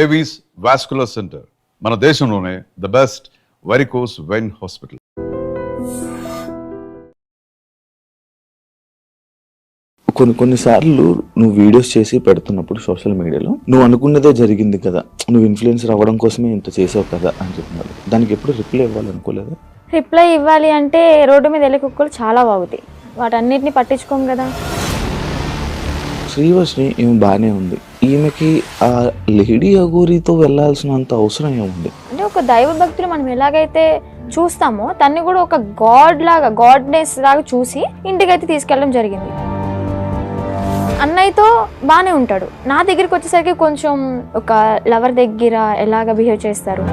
Avis vascular centre మన దేశంలోనే the best varicose vein hospital. కొన్నిసార్లు నువ్వు వీడియోస్ చేసి పెడుతున్నప్పుడు సోషల్ మీడియాలో నువ్వు అనుకున్నదే జరిగింది కదా, నువ్వు ఇన్ఫ్లుయెన్సర్ అవ్వడం కోసమే ఇంత చేసావు కదా అని చెప్తున్నారు. దానికి ఎప్పుడు రిప్లై ఇవ్వాలనుకోలేదా? రిప్లై ఇవ్వాలి అంటే రోడ్డు మీద వెళ్ళే కుక్కలు చాలా బాగుతాయి, వాటన్నిటిని పట్టించుకోం కదా. శ్రీవర్షిని ఈమె బాగానే ఉంది, ఈమెకి ఆ లేడీ అఘోరితో వెళ్ళాల్సినంత అవసరం ఏముంది? అంటే ఒక దైవ భక్తులు మనం ఎలాగైతే చూస్తామో తన్ని కూడా ఒక గాడ్నెస్ లాగా చూసి ఇంటికైతే తీసుకెళ్ళడం జరిగింది. అన్నయ్యతో బాగానే ఉంటాడు, నా దగ్గరికి వచ్చేసరికి కొంచెం ఒక లవర్ దగ్గర ఎలాగ బిహేవ్ చేస్తారు.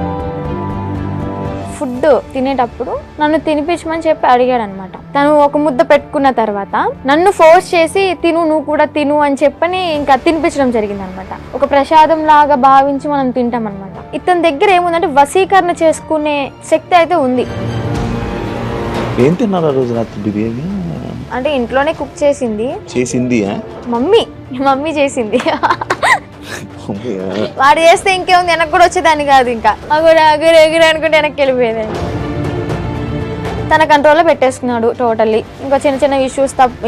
ఫుడ్ తినేటప్పుడు నన్ను తినిపించమని చెప్పి అడిగాడు అనమాట. తను ఒక ముద్ద పెట్టుకున్న తర్వాత నన్ను ఫోర్స్ చేసి నువ్వు కూడా తిను అని చెప్పని ఇంకా తినిపించడం జరిగింది అనమాట. ఒక ప్రసాదం లాగా భావించి మనం తింటాం అనమాట. ఇతని దగ్గర ఏముందంటే వశీకరణ చేసుకునే శక్తి అయితే ఉంది. ఏం తిన్నారు ఆ రోజు రాత్రి? బిర్యానీ అంటే ఇంట్లోనే కుక్ చేసింది మమ్మీ చేసింది. వాడు చేస్తే ఇంకేముంది, వెనక్కి కూడా వచ్చేదాన్ని కాదు, ఇంకా ఎగురు అనుకుంటే వెనక్కి వెళ్ళిపోయేదాన్ని. తన కంట్రోల్లో పెట్టేసుకున్నాడు టోటల్లీ. ఇంకా చిన్న చిన్న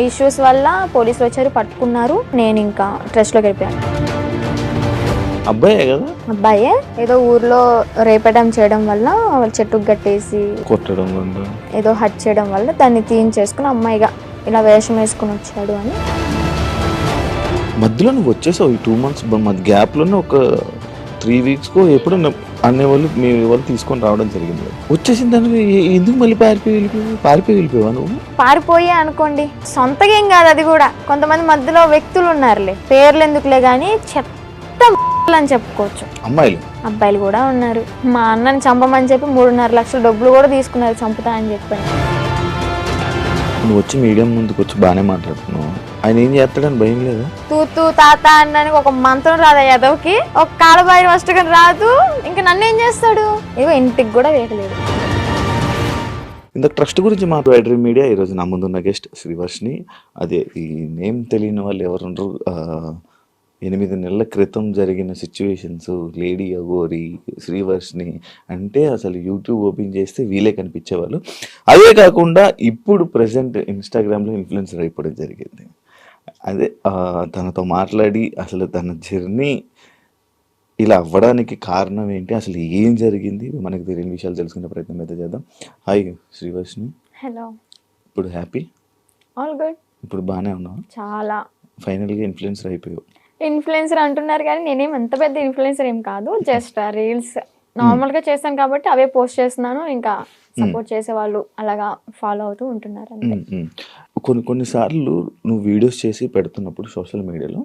ఇష్యూస్ వల్ల పోలీసులు వచ్చారు, పట్టుకున్నారు. నేను ఇంకా ట్రస్ట్లోకి వెళ్ళిపోయాను. అబ్బాయే ఏదో ఊర్లో రేపడం చేయడం వల్ల చెట్టుకు కట్టేసి కొట్టడం ఏదో హట్ చేయడం వల్ల దాన్ని తీయించేసుకుని అమ్మాయిగా ఇలా వేషం వేసుకుని వచ్చాడు అని. మధ్యలో నువ్వు వచ్చేసావు ఈ 2 months మధ్య గ్యాప్లోనే ఒక 3 weeks ఎప్పుడు అనేవాళ్ళు మీ వాళ్ళు తీసుకొని రావడం జరిగింది. వచ్చేసిన దానికి ఎందుకు మళ్ళీ పారిపోయి వెళ్ళిపోయావా నువ్వు? పారిపోయే అనుకోండి, సొంతగా ఏం కాదు, అది కూడా కొంతమంది మధ్యలో వ్యక్తులు ఉన్నారులే, పేర్లు ఎందుకులే గానీ చెత్త అని చెప్పుకోవచ్చు. అబ్బాయిలు కూడా ఉన్నారు. మా అన్నని చంపమని చెప్పి 3.5 లక్షల డబ్బులు కూడా తీసుకున్నారు చంపుతా అని చెప్పాను. నువ్వు వచ్చి మీడియం ముందుకు వచ్చి బాగానే మాట్లాడుతున్నావు, ఆయన ఏం చేస్తాడని భయం లేదా? తూ తాత అన్నానికి ఒక మంత్రం రాదా యాదవ్కి, ఒక కాలబాయి వస్తగా రాదు, ఇంకా నన్ను ఏం చేస్తాడు? ఏవో ఇంటికి కూడా వేయలేదు. ఇంత ట్రస్ట్ గురించి మాట్లాడారు మీడియా. ఈరోజు నా ముందున్న గెస్ట్ శ్రీవర్షిని. అదే ఈ నేమ్ తెలియని వాళ్ళు ఎవరుండ్రు, 8 నెలల క్రితం జరిగిన సిచ్యువేషన్స్, లేడీ అఘోరి, శ్రీవర్షిని అంటే అసలు యూట్యూబ్ ఓపెన్ చేస్తే వీలే కనిపించేవాళ్ళు. అదే కాకుండా ఇప్పుడు ప్రజెంట్ ఇన్స్టాగ్రామ్లో ఇన్ఫ్లుయెన్సర్ అయిపోవడం జరిగింది. అదే తనతో మాట్లాడి అసలు తన జర్నీ ఇలా అవ్వడానికి కారణం ఏంటి, అసలు ఏం జరిగింది, మనకు తెలియని విషయాలు తెలుసుకునే ప్రయత్నం అయితే చేద్దాం. హాయ్ శ్రీవర్షిని. హలో. ఇప్పుడు హ్యాపీ? All good. ఇప్పుడు బాగానే ఉన్నావు? చాలా. ఫైనల్గా ఇన్ఫ్లుయెన్సర్ అయిపోయావు. ఇన్ఫ్లుయెన్సర్ అంటున్నారు కానీ నేనేం అంత పెద్ద ఇన్ఫ్లుయెన్సర్ ఏం కాదు, జస్ట్ రీల్స్ నార్మల్గా చేస్తాను కాబట్టి అవే పోస్ట్ చేస్తున్నాను. ఇంకా సపోర్ట్ చేసే వాళ్ళు అలాగా ఫాలో అవుతూ ఉంటున్నారు అంతే. కొన్నిసార్లు నువ్వు వీడియోస్ చేసి పెడుతున్నప్పుడు సోషల్ మీడియాలో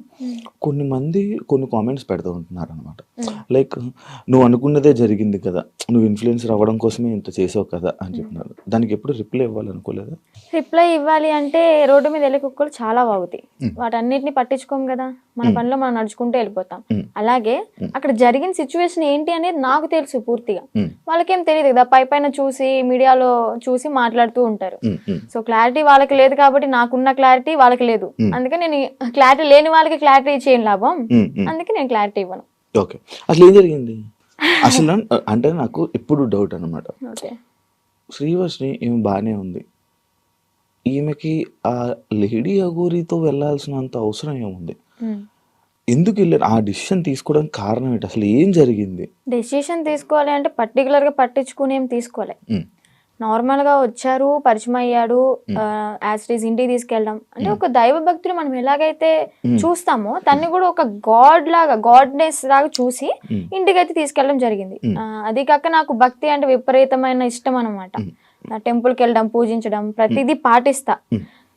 కొన్ని కామెంట్స్ పెడుతూ ఉంటున్నారు అనమాట. లైక్ నువ్వు అనుకున్నదే జరిగింది కదా, నువ్వు ఇన్ఫ్లుయెన్సర్ అవ్వడం కోసమే ఇంత చేసావు కదా అని చెప్తున్నారు. దానికి ఎప్పుడు రిప్లై ఇవ్వాలనుకోలేదా? రిప్లై ఇవ్వాలి అంటే రోడ్డు మీద వెళ్ళే కుక్కలు చాలా బాగుతాయి, వాటన్నిటిని పట్టించుకోం కదా, మన పనిలో మనం నడుచుకుంటూ వెళ్ళిపోతాం. అలాగే అక్కడ జరిగిన సిచ్యువేషన్ ఏంటి అనేది నాకు తెలుసు పూర్తిగా, వాళ్ళకేం తెలియదు కదా, పైన చూసి మీడియాలో చూసి మాట్లాడుతూ ఉంటారు. సో క్లారిటీ వాళ్ళకి లేదు కాబట్టి నాకున్న క్లారిటీ వాళ్ళకి లేదు, అందుకే నేను క్లారిటీ లేని వాళ్ళకి క్లారిటీ చేయను లాభం, అందుకే నేను క్లారిటీ ఇవ్వను. ఓకే, అసలు ఏం జరిగింది అసలు అంటే నాకు ఎప్పుడు డౌట్ అనమాట. శ్రీవర్షిని ఈమె బాగానే ఉంది, ఈమెకి ఆ లేడీ అఘోరితో వెళ్ళాల్సినంత అవసరం ఏముంది? ఎందుకు వెళ్ళారు? ఆ డిసిషన్ తీసుకోవడానికి కారణం ఏంటి? అసలు ఏం జరిగింది? డెసిషన్ తీసుకోవాలి అంటే పర్టికులర్ గా పట్టించుకుని ఏం తీసుకోవాలి, నార్మల్ గా వచ్చారు, పరిచయం అయ్యాడు, యాజ్ ఇట్ ఈస్ ఇంటికి తీసుకెళ్ళడం. అంటే ఒక దైవ భక్తులు మనం ఎలాగైతే చూస్తామో తన్ని కూడా ఒక గాడ్నెస్ లాగా చూసి ఇంటికైతే తీసుకెళ్ళడం జరిగింది. అది కాక నాకు భక్తి అంటే విపరీతమైన ఇష్టం అనమాట. టెంపుల్కి వెళ్ళడం, పూజించడం, ప్రతిదీ పాటిస్తా.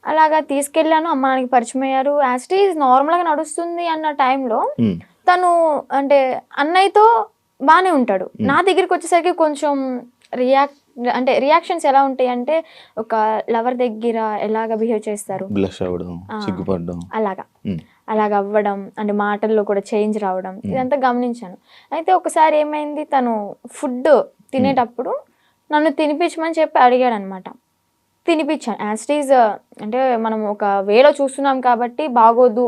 అలాగా తీసుకెళ్ళాను, అమ్మ నాన్నకి పరిచయం అయ్యారు, యాజ్ ఇట్ ఈస్ నార్మల్ గా నడుస్తుంది అన్న టైంలో తను అంటే అన్నయ్యతో బానే ఉంటాడు, నా దగ్గరికి వచ్చేసరికి కొంచెం రియాక్షన్స్ ఎలా ఉంటాయి అంటే ఒక లవర్ దగ్గర ఎలాగ బిహేవ్ చేస్తారు, అలాగ అవ్వడం, అంటే మాటల్లో కూడా చేంజ్ రావడం, ఇదంతా గమనించాను. అయితే ఒకసారి ఏమైంది, తను ఫుడ్ తినేటప్పుడు నన్ను తినిపించమని చెప్పి అడిగాడు అనమాట. తినిపించాను యాస్టీజ్. అంటే మనం ఒక వేలో చూస్తున్నాం కాబట్టి బాగోదు,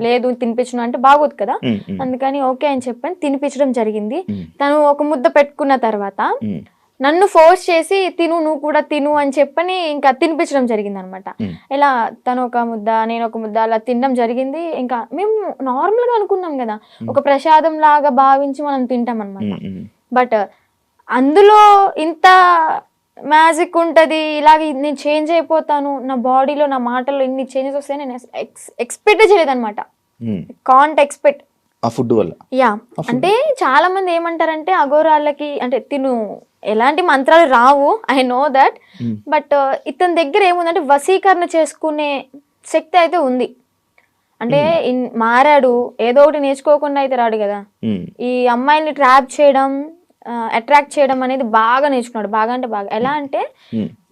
లేదు తినిపించను అంటే బాగోదు కదా, అందుకని ఓకే అని చెప్పని తినిపించడం జరిగింది. తను ఒక ముద్ద పెట్టుకున్న తర్వాత నన్ను ఫోర్స్ చేసి తిను, నువ్వు కూడా తిను అని చెప్పని ఇంకా తినిపించడం జరిగింది అనమాట. ఇలా తను ఒక ముద్ద నేను ఒక ముద్ద అలా తినడం జరిగింది. ఇంకా మేము నార్మల్ గా అనుకున్నాం కదా, ఒక ప్రసాదం లాగా భావించి మనం తింటాం అనమాట. బట్ అందులో ఇంత మ్యాజిక్ ఉంటుంది, ఇలాగ నేను చేంజ్ అయిపోతాను, నా బాడీలో నా మాటల్లో ఇన్ని చేంజెస్ వస్తాయి నేను ఎక్స్పెక్ట్ చేయలేదు అనమాట. కాంట్ ఎక్స్పెక్ట్ ఆ ఫుడ్ వల్ల. యా, అంటే చాలా మంది ఏమంటారంటే అఘోరాళ్ళకి అంటే తిను ఎలాంటి మంత్రాలు రావు, ఐ నో దట్, బట్ ఇతని దగ్గర ఏముందంటే వశీకరణ చేసుకునే శక్తి అయితే ఉంది. అంటే మారాడు, ఏదో ఒకటి నేర్చుకోకుండా అయితే రాడు కదా. ఈ అమ్మాయిల్ని ట్రాప్ చేయడం, అట్రాక్ట్ చేయడం అనేది బాగా నేర్చుకున్నాడు. బాగా అంటే బాగా. ఎలా అంటే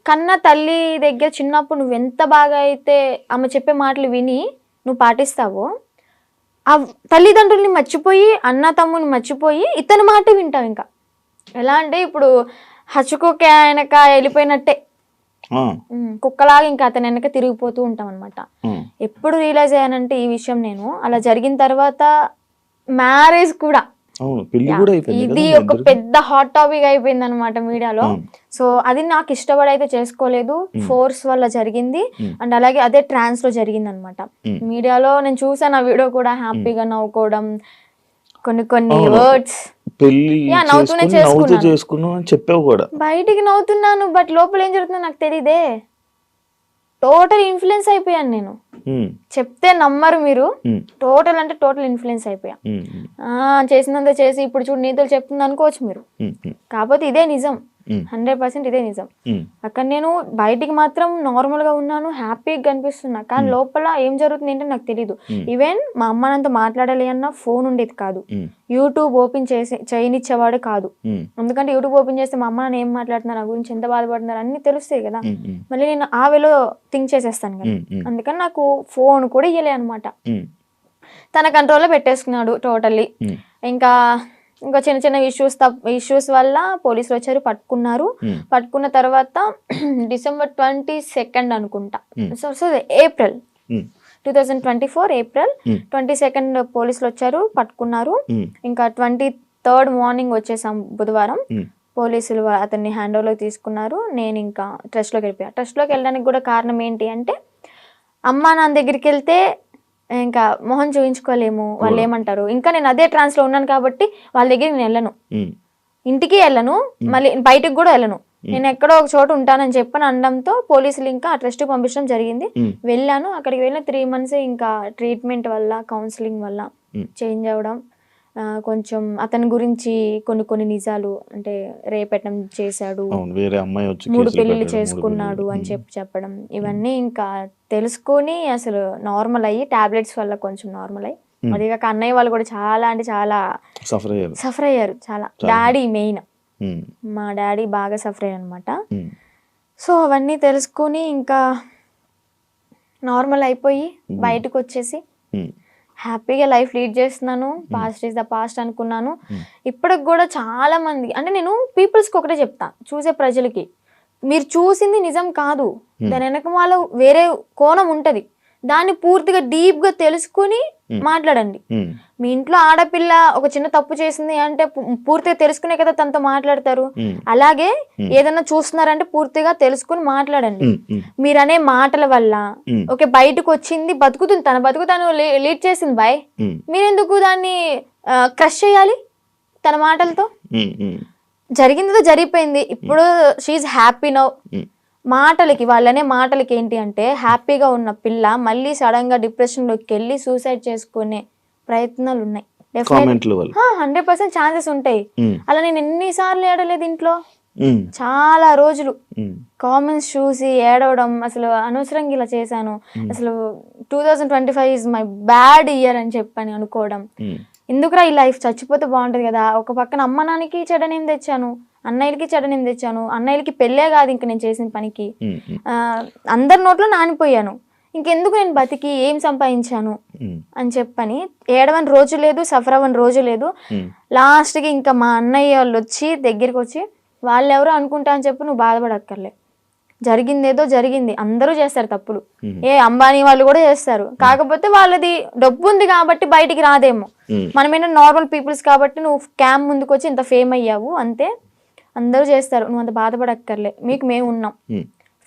కన్న తల్లి దగ్గర చిన్నప్పుడు నువ్వు ఎంత బాగా అయితే ఆమె చెప్పే మాటలు విని నువ్వు పాటిస్తావో, ఆ తల్లిదండ్రుల్ని మర్చిపోయి అన్న తమ్ముని మర్చిపోయి ఇతని మాట వింటావు. ఇంకా ఎలా అంటే ఇప్పుడు హచ్చుకోకే ఆయనక వెళ్ళిపోయినట్టే, కుక్కలాగా ఇంకా అతని వెనక తిరిగిపోతూ ఉంటాం అనమాట. ఎప్పుడు రియలైజ్ అయ్యానంటే ఈ విషయం నేను అలా జరిగిన తర్వాత మ్యారేజ్ కూడా, ఇది ఒక పెద్ద హాట్ టాపిక్ అయిపోయింది అనమాట మీడియాలో. సో అది నాకు ఇష్టపడి అయితే చేసుకోలేదు, ఫోర్స్ వల్ల జరిగింది. అండ్ అలాగే అదే ట్రాన్స్ లో జరిగింది అనమాట. మీడియాలో నేను చూసాను ఆ వీడియో కూడా, హ్యాపీగా నవ్వుకోవడం, కొన్ని వర్డ్స్ నవ్వుతూనే చేసుకున్నాను, చెప్పావు కూడా బయటికి నవ్వుతున్నాను, బట్ లోపల ఏం జరుగుతుందో నాకు తెలియదే. టోటల్ ఇన్ఫ్లుయెన్స్ అయిపోయాను నేను, చెప్తే నమ్మరు మీరు. టోటల్ అంటే టోటల్ ఇన్ఫ్లుయెన్స్ అయిపోయా. చేసినంత చేసి ఇప్పుడు చూడు నీతులు చెప్తుంది అనుకోవచ్చు మీరు, కాకపోతే ఇదే నిజం, 100% ఇదే నిజం. అక్కడ నేను బయటికి మాత్రం నార్మల్ గా ఉన్నాను, హ్యాపీగా కనిపిస్తున్నా, కానీ లోపల ఏం జరుగుతుంది ఏంటో నాకు తెలీదు. ఈవెన్ మా అమ్మనంతా మాట్లాడాలి అన్న ఫోన్ ఉండేది కాదు, యూట్యూబ్ ఓపెన్ చేయనిచ్చేవాడు కాదు. ఎందుకంటే యూట్యూబ్ ఓపెన్ చేస్తే మా అమ్మ నాన్న ఏం మాట్లాడుతున్నారు, నా గురించి ఎంత బాధపడుతున్నారు అన్ని తెలుస్తాయి కదా. మళ్ళీ నేను ఆ వేలో థింక్ చేసేస్తాను కదా, అందుకని నాకు ఫోన్ కూడా ఇయ్యలే అనమాట. తన కంట్రోల్లో పెట్టేసుకున్నాడు టోటల్లీ. ఇంకా చిన్న చిన్న ఇష్యూస్ వల్ల పోలీసులు వచ్చారు, పట్టుకున్నారు. పట్టుకున్న తర్వాత డిసెంబర్ 22 అనుకుంటా, సో ఏప్రిల్ 2024 ఏప్రిల్ 22 పోలీసులు వచ్చారు, పట్టుకున్నారు. ఇంకా 23 మార్నింగ్ వచ్చేసాం బుధవారం. పోలీసులు అతన్ని హ్యాండ్ ఓవర్లోకి తీసుకున్నారు. నేను ఇంకా ట్రస్ట్లోకి వెళ్ళిపోయా. ట్రస్ట్లోకి వెళ్ళడానికి కూడా కారణం ఏంటి అంటే, అమ్మ నాన్న దగ్గరికి వెళ్తే ఇంకా మొహం చూపించుకోలేము, వాళ్ళు ఏమంటారు. ఇంకా నేను అదే ట్రాన్స్ లో ఉన్నాను కాబట్టి వాళ్ళ దగ్గర నేను వెళ్ళను, ఇంటికి వెళ్ళను, మళ్ళీ బయటకు కూడా వెళ్ళను, నేను ఎక్కడో ఒక చోట ఉంటానని చెప్పని అనడంతో పోలీసులు ఇంకా ఆ ట్రస్ట్ పంపించడం జరిగింది. వెళ్ళాను. అక్కడికి వెళ్ళిన 3 months ఇంకా ట్రీట్మెంట్ వల్ల, కౌన్సిలింగ్ వల్ల చేంజ్ అవ్వడం, కొంచెం అతని గురించి కొన్ని నిజాలు, అంటే రేపెట్టడం చేశాడు, 3 పెళ్లిళ్ళు చేసుకున్నాడు అని చెప్పడం, ఇవన్నీ ఇంకా తెలుసుకొని అసలు నార్మల్ అయ్యి టాబ్లెట్స్ వల్ల కొంచెం నార్మల్ అయ్యి, అది కాక అన్నయ్య వాళ్ళు కూడా చాలా అంటే చాలా సఫర్ అయ్యారు. చాలా డాడీ మెయిన్, మా డాడీ బాగా సఫర్ అయ్యారు అనమాట. సో అవన్నీ తెలుసుకొని ఇంకా నార్మల్ అయిపోయి బయటకు వచ్చేసి హ్యాపీగా లైఫ్ లీడ్ చేస్తున్నాను. పాస్ట్ ఈజ్ ద పాస్ట్ అనుకున్నాను. ఇప్పటికి కూడా చాలా మంది, అంటే నేను పీపుల్స్కి ఒకటే చెప్తా, చూసే ప్రజలకి, మీరు చూసింది నిజం కాదు, దాని వెనక వాళ్ళ వేరే కోణం ఉంటది, దాన్ని పూర్తిగా డీప్ గా తెలుసుకుని మాట్లాడండి. మీ ఇంట్లో ఆడపిల్ల ఒక చిన్న తప్పు చేసింది అంటే పూర్తిగా తెలుసుకునే కదా తనతో మాట్లాడతారు. అలాగే ఏదన్నా చూస్తున్నారంటే పూర్తిగా తెలుసుకుని మాట్లాడండి. మీరనే మాటల వల్ల ఓకే బయటకు వచ్చింది, బతుకుతుంది, తన బతుకు తను లీడ్ చేసింది బాయ్, మీరెందుకు దాన్ని క్రష్ చేయాలి తన మాటలతో? జరిగిందితో జరిగిపోయింది. ఇప్పుడు షీఈ్ హ్యాపీ నౌ. మాటలకి, వాళ్ళనే మాటలకి ఏంటి అంటే, హ్యాపీగా ఉన్న పిల్ల మళ్ళీ సడన్ గా డిప్రెషన్ లోకి వెళ్ళి సూసైడ్ చేసుకునే ప్రయత్నాలు ఉన్నాయి. 100% ఛాన్సెస్ ఉంటాయి. అలా నేను ఎన్నిసార్లు ఏడలేదు ఇంట్లో, చాలా రోజులు కామెంట్స్ చూసి ఏడవడం, అసలు అనవసరంగా ఇలా చేశాను, అసలు 2025 ఈజ్ మై బ్యాడ్ ఇయర్ అని చెప్పని అనుకోవడం, ఎందుకురా ఈ లైఫ్, చచ్చిపోతే బాగుంటది కదా. ఒక పక్కన అమ్మ నాన్నకి చెడనేం తెచ్చాను, అన్నయ్యలకి చెడనేం తెచ్చాను, అన్నయ్యలకి పెళ్ళే కాదు ఇంక నేను చేసిన పనికి, అందరి నోట్లో నానిపోయాను, ఇంకెందుకు నేను బతికి ఏం సంపాదించాను అని చెప్పని ఏడవని రోజు లేదు, సఫర్ అవ్వని రోజు లేదు. లాస్ట్కి ఇంకా మా అన్నయ్య వాళ్ళు వచ్చి దగ్గరికి వచ్చి, వాళ్ళు ఎవరో అనుకుంటా అని చెప్పి నువ్వు బాధపడక్కర్లే, జరిగిందేదో జరిగింది, అందరూ చేస్తారు తప్పులు, అంబానీ వాళ్ళు కూడా చేస్తారు, కాకపోతే వాళ్ళది డబ్బు ఉంది కాబట్టి బయటికి రాదేమో. మనమేనా నార్మల్ పీపుల్స్ కాబట్టి నువ్వు క్యామ్ ముందుకు వచ్చి ఇంత ఫేమ్ అయ్యావు అంతే, అందరూ చేస్తారు, నువ్వు అంత బాధపడక్కర్లే, మీకు మేము ఉన్నాం,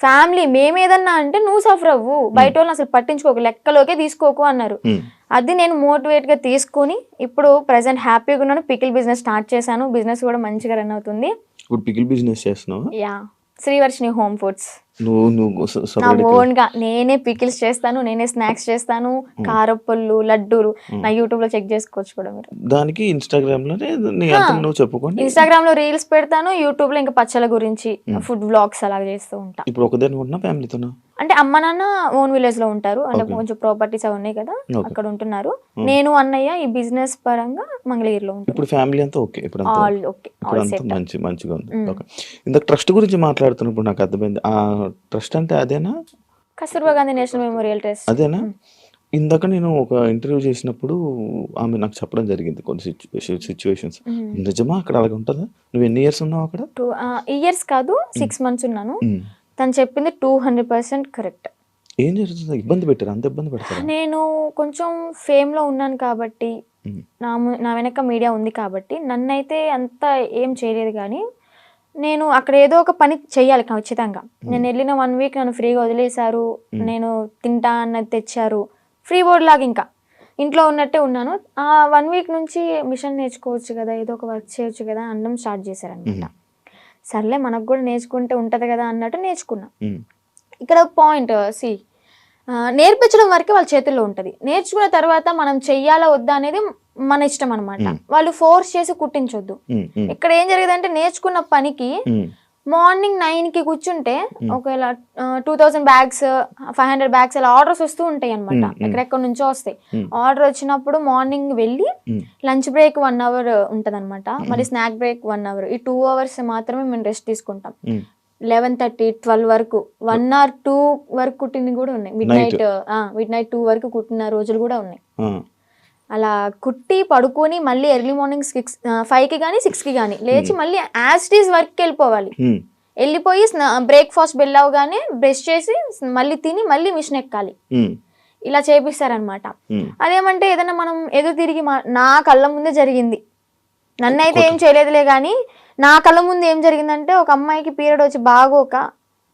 ఫ్యామిలీ మేము ఏదన్నా అంటే నువ్వు సఫర్ అవ్వు, బయట వాళ్ళని అసలు పట్టించుకోకు, లెక్కలోకే తీసుకోకు అన్నారు. అది నేను మోటివేట్ గా తీసుకుని ఇప్పుడు ప్రెసెంట్ హ్యాపీగా ఉన్నాను. పికిల్ బిజినెస్ స్టార్ట్ చేశాను, బిజినెస్ కూడా మంచిగా రన్ అవుతుంది. ఇప్పుడు పికిల్ బిజినెస్ చేస్తున్నావా? Yeah, Srivarshini home foods. నువ్వు నా ఓన్ గా నేనే పికిల్స్ చేస్తాను, నేనే స్నాక్స్ చేస్తాను, కారపళ్ళు, లడ్డూలు. నా యూట్యూబ్ లో చెక్ చేసుకోవచ్చు కూడా మీరు. దానికి ఇన్స్టాగ్రామ్ లోనే నువ్వు చెప్పుకోండి. ఇన్స్టాగ్రామ్ లో రీల్స్ పెడతాను, యూట్యూబ్ లో ఇంకా పచ్చల గురించి ఫుడ్ వ్లాగ్స్ అలాగే చేస్తూ ఉంటా. ఇప్పుడు ఒకదాని ఉంటున్నా ఫ్యామిలీతోనా? అంటే అమ్మ నాన్న ఓన్ విలేజ్ లో ఉంటారు, అంటే కొంచెం ప్రాపర్టీస్ అవి ఉన్నాయి కదా అక్కడ ఉంటున్నారు. నేను అన్నయ్య ఈ బిజినెస్ పరంగా మంగళగిరిలో ఉంటాను. ఇప్పుడు ఫ్యామిలీ అంతా ఓకే? ఇప్పుడు ఆల్ ఓకే, మంచిగా ఉంది. ఓకే, ఇందాక ట్రస్ట్ గురించి మాట్లాడుతున్నప్పుడు నాకు అర్థమైంది. ఆ ట్రస్ట్ అంటే అదేనా? Kasturba Gandhi national memorial trust అదేనా? ఇందాక నేను ఒక ఇంటర్వ్యూ చేసినప్పుడు ఆమె నాకు చెప్పడం జరిగింది కొన్ని సిచ్యువేషన్స్. నిజమా అక్కడ అలాగే ఉంటుందా? నువ్వు ఎన్ని ఇయర్స్ ఉన్నావు అక్కడ? 2 ఇయర్స్ కాదు, 6 months ఉన్నాను. తను చెప్పింది 200% కరెక్ట్. ఏం జరుగుతుంది? ఇబ్బంది పెట్టారు? అంత ఇబ్బంది పెడతారు? నేను కొంచెం ఫేమ్ లో ఉన్నాను కాబట్టి, నా వెనక మీడియా ఉంది కాబట్టి నన్నైతే అంత ఏం చేయలేదు. కానీ నేను అక్కడ ఏదో ఒక పని చెయ్యాలి ఖచ్చితంగా. నేను వెళ్ళిన 1 week నన్ను ఫ్రీగా వదిలేశారు, నేను తింటా అన్నది తెచ్చారు, ఫ్రీ బోర్డ్ లాగా ఇంకా ఇంట్లో ఉన్నట్టే ఉన్నాను. ఆ 1 week నుంచి మిషన్ నేర్చుకోవచ్చు కదా, ఏదో ఒక వర్క్ చేయొచ్చు కదా అనడం స్టార్ట్ చేశారనమాట. సర్లే మనకు కూడా నేర్చుకుంటే ఉంటది కదా అన్నట్టు నేర్చుకున్నా. ఇక్కడ పాయింట్ నేర్పించడం వరకే వాళ్ళ చేతుల్లో ఉంటది, నేర్చుకున్న తర్వాత మనం చెయ్యాలా వద్దా అనేది మన ఇష్టం అనమాట. వాళ్ళు ఫోర్స్ చేసి కుట్టించొద్దు. ఇక్కడ ఏం జరిగేదంటే నేర్చుకున్న పనికి మార్నింగ్ 9కి కూర్చుంటే ఒకవేళ 2000 bags 500 bags అలా ఆర్డర్స్ వస్తూ ఉంటాయి అనమాట, ఎక్కడెక్కడ నుంచో వస్తాయి. ఆర్డర్ వచ్చినప్పుడు మార్నింగ్ వెళ్ళి లంచ్ బ్రేక్ 1 hour ఉంటది అనమాట, మళ్ళీ స్నాక్ బ్రేక్ 1 hour, ఈ 2 hours మాత్రమే మేము రెస్ట్ తీసుకుంటాం. 11:30 12 వరకు 1 or 2 వరకు కుట్టినవి కూడా ఉన్నాయి. మిడ్ నైట్ 2 వరకు కుట్టిన రోజులు కూడా ఉన్నాయి. అలా కుట్టి పడుకొని మళ్ళీ ఎర్లీ మార్నింగ్ 5కి కానీ 6కి కానీ లేచి మళ్ళీ యాజ్ ఇట్ ఈస్ వర్క్కి వెళ్ళిపోవాలి. వెళ్ళిపోయి బ్రేక్ఫాస్ట్ బెల్లవగానే బ్రష్ చేసి మళ్ళీ తిని మళ్ళీ మిషన్ ఎక్కాలి. ఇలా చేపిస్తారనమాట. అదేమంటే ఏదైనా మనం ఎదురు తిరిగి నా కళ్ళ ముందే జరిగింది, నన్నైతే ఏం చేయలేదులే కానీ నా కళ్ళ ముందు ఏం జరిగిందంటే ఒక అమ్మాయికి పీరియడ్ వచ్చి బాగోక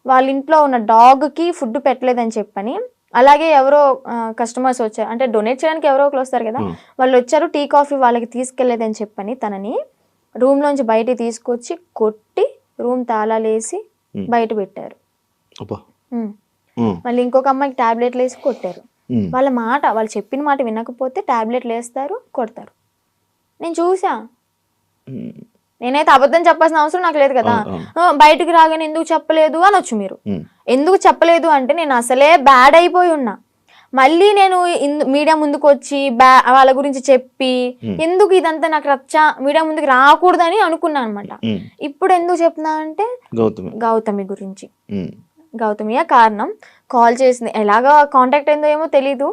వాళ్ళ ఇంట్లో ఉన్న డాగ్కి ఫుడ్ పెట్టలేదని చెప్పని, అలాగే ఎవరో కస్టమర్స్ వచ్చారు, అంటే డొనేట్ చేయడానికి ఎవరో ఒకరు వస్తారు కదా, వాళ్ళు వచ్చారు, టీ కాఫీ వాళ్ళకి తీసుకెళ్లేదని చెప్పని తనని రూమ్ లోంచి బయట తీసుకొచ్చి కొట్టి రూమ్ తాళాలేసి బయట పెట్టారు. మళ్ళీ ఇంకొక అమ్మాయికి టాబ్లెట్లు వేసి కొట్టారు. వాళ్ళు చెప్పిన మాట వినకపోతే టాబ్లెట్లు వేస్తారు, కొడతారు. నేను చూసా. నేనైతే అబద్ధం చెప్పాల్సిన అవసరం నాకు లేదు కదా. బయటకు రాగానే ఎందుకు చెప్పలేదు అనొచ్చు మీరు. ఎందుకు చెప్పలేదు అంటే నేను అసలే బ్యాడ్ అయిపోయి ఉన్నా, మళ్ళీ నేను మీడియా ముందుకు వచ్చి వాళ్ళ గురించి చెప్పి ఎందుకు ఇదంతా నాకు మీడియా ముందుకు రాకూడదని అనుకున్నా అనమాట. ఇప్పుడు ఎందుకు చెప్తున్నా అంటే గౌతమి గురించి. గౌతమియా కారణం. కాల్ చేసింది, ఎలాగా కాంటాక్ట్ అయిందో ఏమో తెలీదు,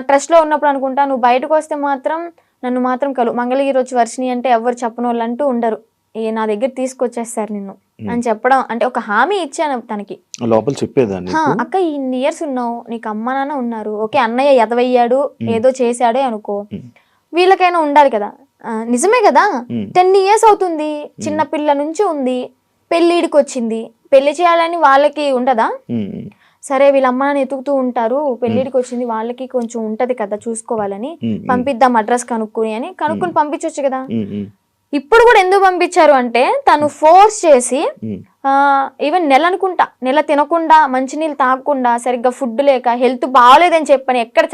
ట్రస్ట్ లో ఉన్నప్పుడు అనుకుంటా. నువ్వు బయటకు వస్తే మాత్రం నన్ను మాత్రం మంగళగిరి వచ్చి వర్షిని అంటే ఎవరు చెప్పని వాళ్ళు అంటూ ఉండరు, నా దగ్గర తీసుకొచ్చేస్తారు నిన్ను అని చెప్పడం, అంటే ఒక హామీ ఇచ్చాను తనకి. లోపల చెప్పేదాన్ని, అక్క ఇన్ని ఇయర్స్ ఉన్నావు, నీకు అమ్మ నాన్న ఉన్నారు, ఓకే అన్నయ్య ఎదవయ్యాడు ఏదో చేశాడే అనుకో, వీళ్ళకైనా ఉండాలి కదా. నిజమే కదా, 10 years అవుతుంది, చిన్న పిల్ల నుంచి ఉంది, పెళ్ళిడికి వచ్చింది, పెళ్లి చేయాలని వాళ్ళకి ఉండదా? సరే వీళ్ళ అమ్మ నాన్న ఎతుకుతూ ఉంటారు, పెళ్లిడికి వచ్చింది, వాళ్ళకి కొంచెం ఉంటది కదా చూసుకోవాలని, పంపిద్దాం అడ్రస్ కనుక్కుని పంపించవచ్చు కదా. ఇప్పుడు కూడా ఎందుకు పంపించారు అంటే తను ఫోర్స్ చేసి ఈవెన్ నెల తినకుండా మంచినీళ్ళు తాగకుండా సరిగ్గా ఫుడ్ లేక హెల్త్ బాగోలేదని చెప్పని ఎక్కడ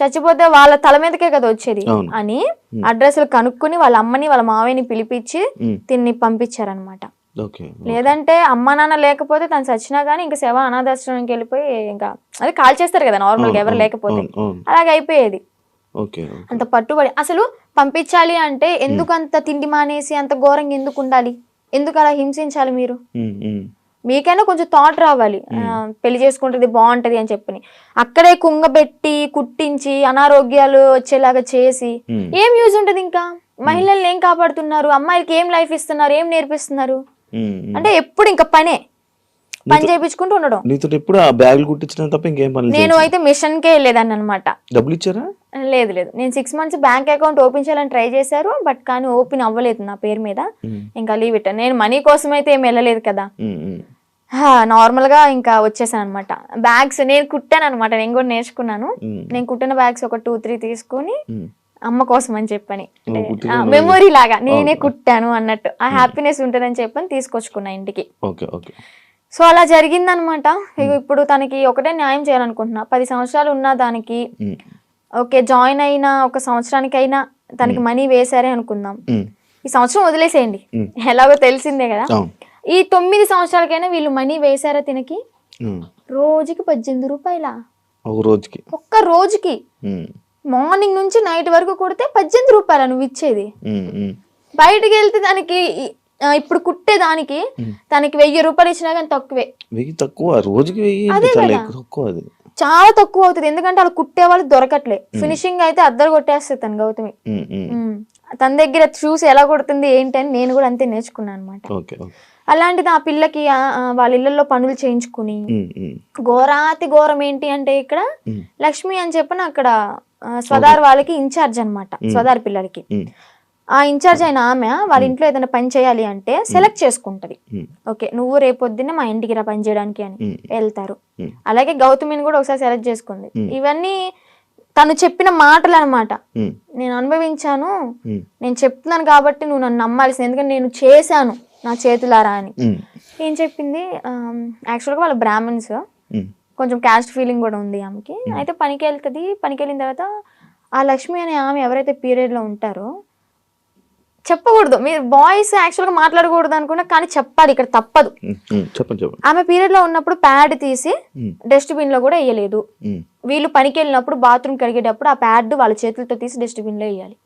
చచ్చిపోతే వాళ్ళ తల మీదకే కదా వచ్చేది అని అడ్రస్లు కనుక్కుని వాళ్ళ అమ్మని వాళ్ళ మావయ్యని పిలిపించి తిన్ని పంపించారనమాట. లేదంటే అమ్మ నాన్న లేకపోతే తను చచ్చినా గానీ ఇంకా శవ అనాథాశ్రమానికి వెళ్ళిపోయి ఇంకా అది కాల్ చేస్తారు కదా నార్మల్ గా ఎవరు లేకపోతే, అలాగే అయిపోయేది. అంత పట్టుబడి అసలు పంపించాలి అంటే ఎందుకు అంత తిండి మానేసి అంత ఘోరంగా ఎందుకు ఉండాలి, ఎందుకు అలా హింసించాలి? మీరు మీకైనా కొంచెం థాట్ రావాలి, పెళ్లి చేసుకుంటుంది బాగుంటది అని చెప్పని. అక్కడే కుంగబెట్టి కుట్టించి అనారోగ్యాలు వచ్చేలాగా చేసి ఏం యూజ్ ఉంటది? ఇంకా మహిళల్ని ఏం కాపాడుతున్నారు? అమ్మాయిలకి ఏం లైఫ్ ఇస్తున్నారు? ఏం నేర్పిస్తున్నారు? అంటే ఎప్పుడు ఇంకా పనే, పని చేయించుకుంటూ ఉండడం. నీతో ఎప్పుడు ఆ బ్యాగులు కుట్టించడం తప్ప ఇంకేం పని నేను అయితే మిషన్ కే వెళ్ళేదాన్ని అనమాట. డబ్బులు ఇచ్చారా? లేదు నేను 6 months బ్యాంక్ అకౌంట్ ఓపెన్ చేయాలని ట్రై చేశారు, బట్ కానీ ఓపెన్ అవ్వలేదు నా పేరు మీద. ఇంకా లీవ్ ఇట్. నేను మనీ కోసం అయితే ఏం వెళ్ళలేదు కదా, నార్మల్ గా ఇంకా వచ్చేసాను అనమాట. బ్యాగ్స్ నేను కుట్టాను అనమాట, నేను కూడా నేర్చుకున్నాను. నేను కుట్టిన బ్యాగ్స్ ఒక 2-3 తీసుకొని అమ్మ కోసం అని చెప్పని, మెమొరీ లాగా నేనే కుట్టాను అన్నట్టు ఆ హ్యాపీనెస్ ఉంటుందని చెప్పని తీసుకొచ్చుకున్నా ఇంటికి. సో అలా జరిగిందనమాట. ఇప్పుడు తనకి ఒకటే న్యాయం చేయాలనుకుంటున్నా. 10 సంవత్సరాలు ఉన్న దానికి ఓకే, జాయిన్ అయిన 1 సంవత్సరానికైనా తనకి మనీ వేసారే అనుకుందాం, ఈ సంవత్సరం వదిలేసేయండి, ఎలాగో తెలిసిందే కదా. ఈ 9 సంవత్సరాలకైనా వీళ్ళు మనీ వేసారా తినకి? రోజుకి 18 రూపాయల ఒక్క రోజుకి. మార్నింగ్ నుంచి నైట్ వరకు కొడితే 18 రూపాయలు నువ్వు ఇచ్చేది. బయటకు వెళ్తే దానికి ఇప్పుడు కుట్టే దానికి తనకి 1000 రూపాయలు ఇచ్చినా కానీ తక్కువే. చాలా తక్కువ అవుతుంది, ఎందుకంటే అలా కుట్టే వాళ్ళు దొరకట్లే. ఫినిషింగ్ అయితే అద్దరు కొట్టేస్తుంది తను గౌతమి. తన దగ్గర చూసి ఎలా కొడుతుంది ఏంటి అని నేను కూడా అంతే నేర్చుకున్నాను అనమాట. అలాంటిది ఆ పిల్లకి వాళ్ళ ఇళ్లలో పనులు చేయించుకుని, ఘోరాతి ఘోరం ఏంటి అంటే ఇక్కడ లక్ష్మి అని చెప్పిన అక్కడ స్వదార్ వాళ్ళకి ఇన్ఛార్జ్ అనమాట, స్వదార్ పిల్లలకి. ఆ ఇన్ఛార్జ్ అయిన ఆమె వాళ్ళ ఇంట్లో ఏదైనా పని చేయాలి అంటే సెలెక్ట్ చేసుకుంటది. ఓకే, నువ్వు రేపొద్దున్నే మా ఇంటికి రా పని చేయడానికి అని వెళ్తారు. అలాగే గౌతమిని కూడా ఒకసారి సెలెక్ట్ చేసుకుంది. ఇవన్నీ తను చెప్పిన మాటలు అనమాట. నేను అనుభవించాను, నేను చెప్తున్నాను కాబట్టి నువ్వు నన్ను నమ్మాల్సింది, ఎందుకంటే నేను చేశాను నా చేతులారా అని. ఏం చెప్పింది, యాక్చువల్గా వాళ్ళ బ్రాహ్మణ్స్, కొంచెం క్యాస్ట్ ఫీలింగ్ కూడా ఉంది ఆమెకి. అయితే పనికి వెళ్తుంది. పనికి వెళ్ళిన తర్వాత ఆ లక్ష్మి అనే ఆమె ఎవరైతే పీరియడ్ లో ఉంటారో, చెప్పకూడదు, మీరు బాయ్స్ యాక్చువల్ గా మాట్లాడకూడదు అనుకున్నా, కానీ చెప్పాలి, ఇక్కడ తప్పదు. ఆమె పీరియడ్ లో ఉన్నప్పుడు ప్యాడ్ తీసి డస్ట్బిన్ లో కూడా వేయలేదు. వీళ్ళు పనికి వెళ్ళినప్పుడు బాత్రూమ్ కడిగేటప్పుడు ఆ ప్యాడ్ వాళ్ళ చేతులతో తీసి డస్ట్బిన్ లో వేయాలి.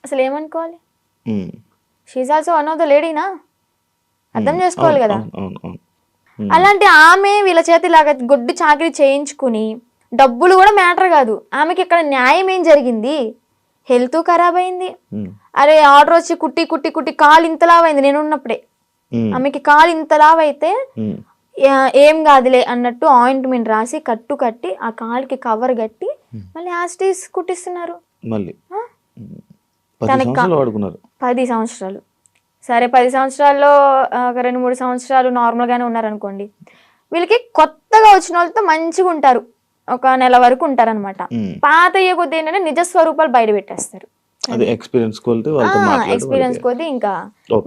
అసలు ఏమనుకోవాలి? She also one of the లేడీనా, అర్థం చేసుకోవాలి కదా. అలాంటి ఆమె వీళ్ళ చేతి ఇలాగా గొడ్డు చాకరీ చేయించుకుని, డబ్బులు కూడా మ్యాటర్ కాదు, ఆమెకి ఇక్కడ న్యాయం ఏం జరిగింది? హెల్త్ ఖరాబ్ అయింది. అరే ఆర్డర్ వచ్చి కుట్టి కుట్టి కుట్టి కాలు ఇంతలావైంది. నేను ఉన్నప్పుడే ఆమెకి కాలు ఇంతలావైతే ఏం కాదులే అన్నట్టు ఆయింట్మెంట్ రాసి కట్టు కట్టి ఆ కాలుకి కవర్ కట్టి మళ్ళీ యాస్టీస్ కుట్టిస్తున్నారు. తనకి 10 సంవత్సరాలు. సరే 10 సంవత్సరాల్లో ఒక 2-3 సంవత్సరాలు నార్మల్ గానే ఉన్నారనుకోండి. వీళ్ళకి కొత్తగా వచ్చిన వాళ్ళతో మంచిగా ఉంటారు, ఒక నెల వరకు ఉంటారనమాట. పాత అయ్యే కొద్ది ఏంటంటే నిజ స్వరూపాలు బయట పెట్టేస్తారు. ఎక్స్పీరియన్స్ కొద్ది ఇంకా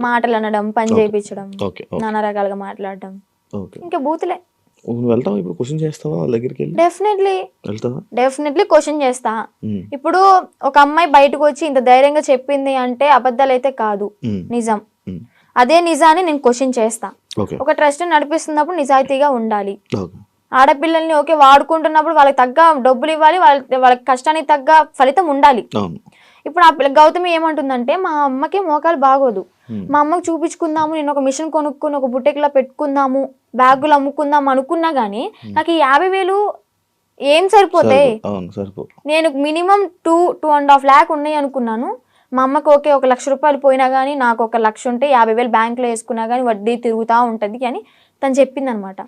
మాటలు అనడం, పని చేయించడం, నానా రకాలుగా మాట్లాడడం, ఇంకా బూతులే. డెఫినెట్లీ క్వశ్చన్ చేస్తా. ఇప్పుడు ఒక అమ్మాయి బయటకు వచ్చి ఇంత ధైర్యంగా చెప్పింది అంటే అబద్ధాలు అయితే కాదు, నిజం. అదే నిజాన్ని నేను క్వశ్చన్ చేస్తా. ఒక ట్రస్ట్ నడిపిస్తున్నప్పుడు నిజాయితీగా ఉండాలి. ఆడపిల్లల్ని ఓకే వాడుకుంటున్నప్పుడు వాళ్ళకి తగ్గ డబ్బులు ఇవ్వాలి, వాళ్ళకి కష్టానికి తగ్గ ఫలితం ఉండాలి. ఇప్పుడు ఆ పిల్ల గౌతమి ఏమంటుందంటే, మా అమ్మకి మోకాలు బాగోదు, మా అమ్మకి చూపించుకుందాము, నేను ఒక మిషన్ కొనుక్కుని ఒక బుట్టెక్లా పెట్టుకుందాము, బ్యాగులు అమ్ముకుందాము అనుకున్నా గానీ నాకు ఈ 50,000 ఏం సరిపోతాయి? నేను మినిమం 2.5 lakh ఉన్నాయి అనుకున్నాను. మా అమ్మకి ఓకే 1 లక్ష రూపాయలు పోయినా గానీ నాకు 1 లక్ష ఉంటే 50,000 బ్యాంకులో వేసుకున్నా గానీ వడ్డీ తిరుగుతా ఉంటది అని తను చెప్పింది అనమాట.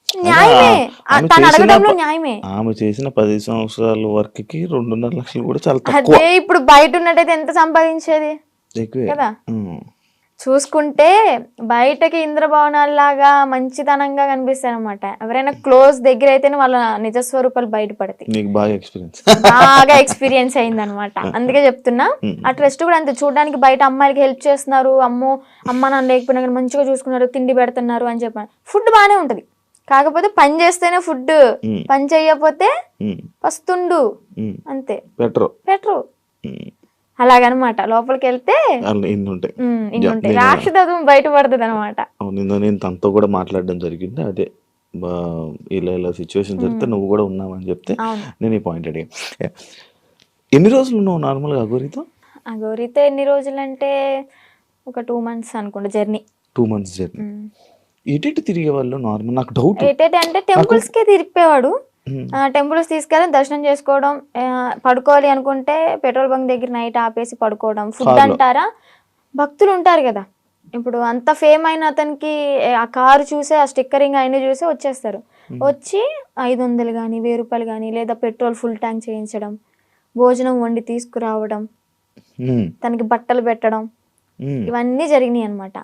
న్యాయమే, తను అడగడంలో న్యాయమే. ఆమె చేసిన 10 సంవత్సరాల వర్క్ కి 2.5 లక్షలు కూడా చాలా తక్కువ. అదే ఇప్పుడు బయట ఉన్నట్టయితే ఎంత సంపాదించేది కదా. చూసుకుంటే బయటకి ఇంద్రభవనాల్లాగా మంచితనంగా కనిపిస్తాయి అనమాట. ఎవరైనా క్లోజ్ దగ్గర అయితేనే వాళ్ళ నిజస్వరూపాలు బయటపడతాయి. బాగా ఎక్స్పీరియన్స్ అయింది అనమాట, అందుకే చెప్తున్నా. ఆ ట్రస్ట్ కూడా అంతే, చూడడానికి బయట అమ్మాయిలకి హెల్ప్ చేస్తున్నారు, అమ్మ నాన్న లేకపోయినా కానీ మంచిగా చూసుకున్నారు, తిండి పెడుతున్నారు అని చెప్పాను. ఫుడ్ బాగానే ఉంటది, కాకపోతే పని చేస్తేనే ఫుడ్, పని చేయకపోతే పస్తుండు అంతే, పెట్రో అలాగనమాట. లోపలికి వెళ్తే రాక్షసత్వం బయటపడుతుంది అనమాట. నేను తనతో కూడా మాట్లాడడం జరిగింది. అదే ఇలా సిచ్యువేషన్ జరిగితే నువ్వు కూడా ఉన్నావని చెప్తే నేను ఈ పాయింట్ అడిగా. ఎన్ని రోజులు ఉన్నావు నార్మల్ గా అఘోరితో? అఘోరితో ఎన్ని రోజులు అంటే ఒక 2 months అనుకుంటా జర్నీ. 2 months journey. ఎటు తిరిగే వాళ్ళు నార్మల్? నాకు డౌట్ అంటే టెంపుల్స్ కే తిరిగిపోయేవాడు. టెంపుల్స్ తీసుకెళ్ళి దర్శనం చేసుకోవడం, పడుకోవాలి అనుకుంటే పెట్రోల్ బంక్ దగ్గర నైట్ ఆపేసి పడుకోవడం. ఫుడ్ అంటారా, భక్తులు ఉంటారు కదా, ఇప్పుడు అంత ఫేమ్ అయిన అతనికి ఆ కారు చూసే ఆ స్టిక్కరింగ్ అయినా చూసే వచ్చేస్తారు. వచ్చి 500 కానీ 1000 రూపాయలు కానీ లేదా పెట్రోల్ ఫుల్ ట్యాంక్ చేయించడం, భోజనం వండి తీసుకురావడం, తనకి బట్టలు పెట్టడం, ఇవన్నీ జరిగినాయి అనమాట.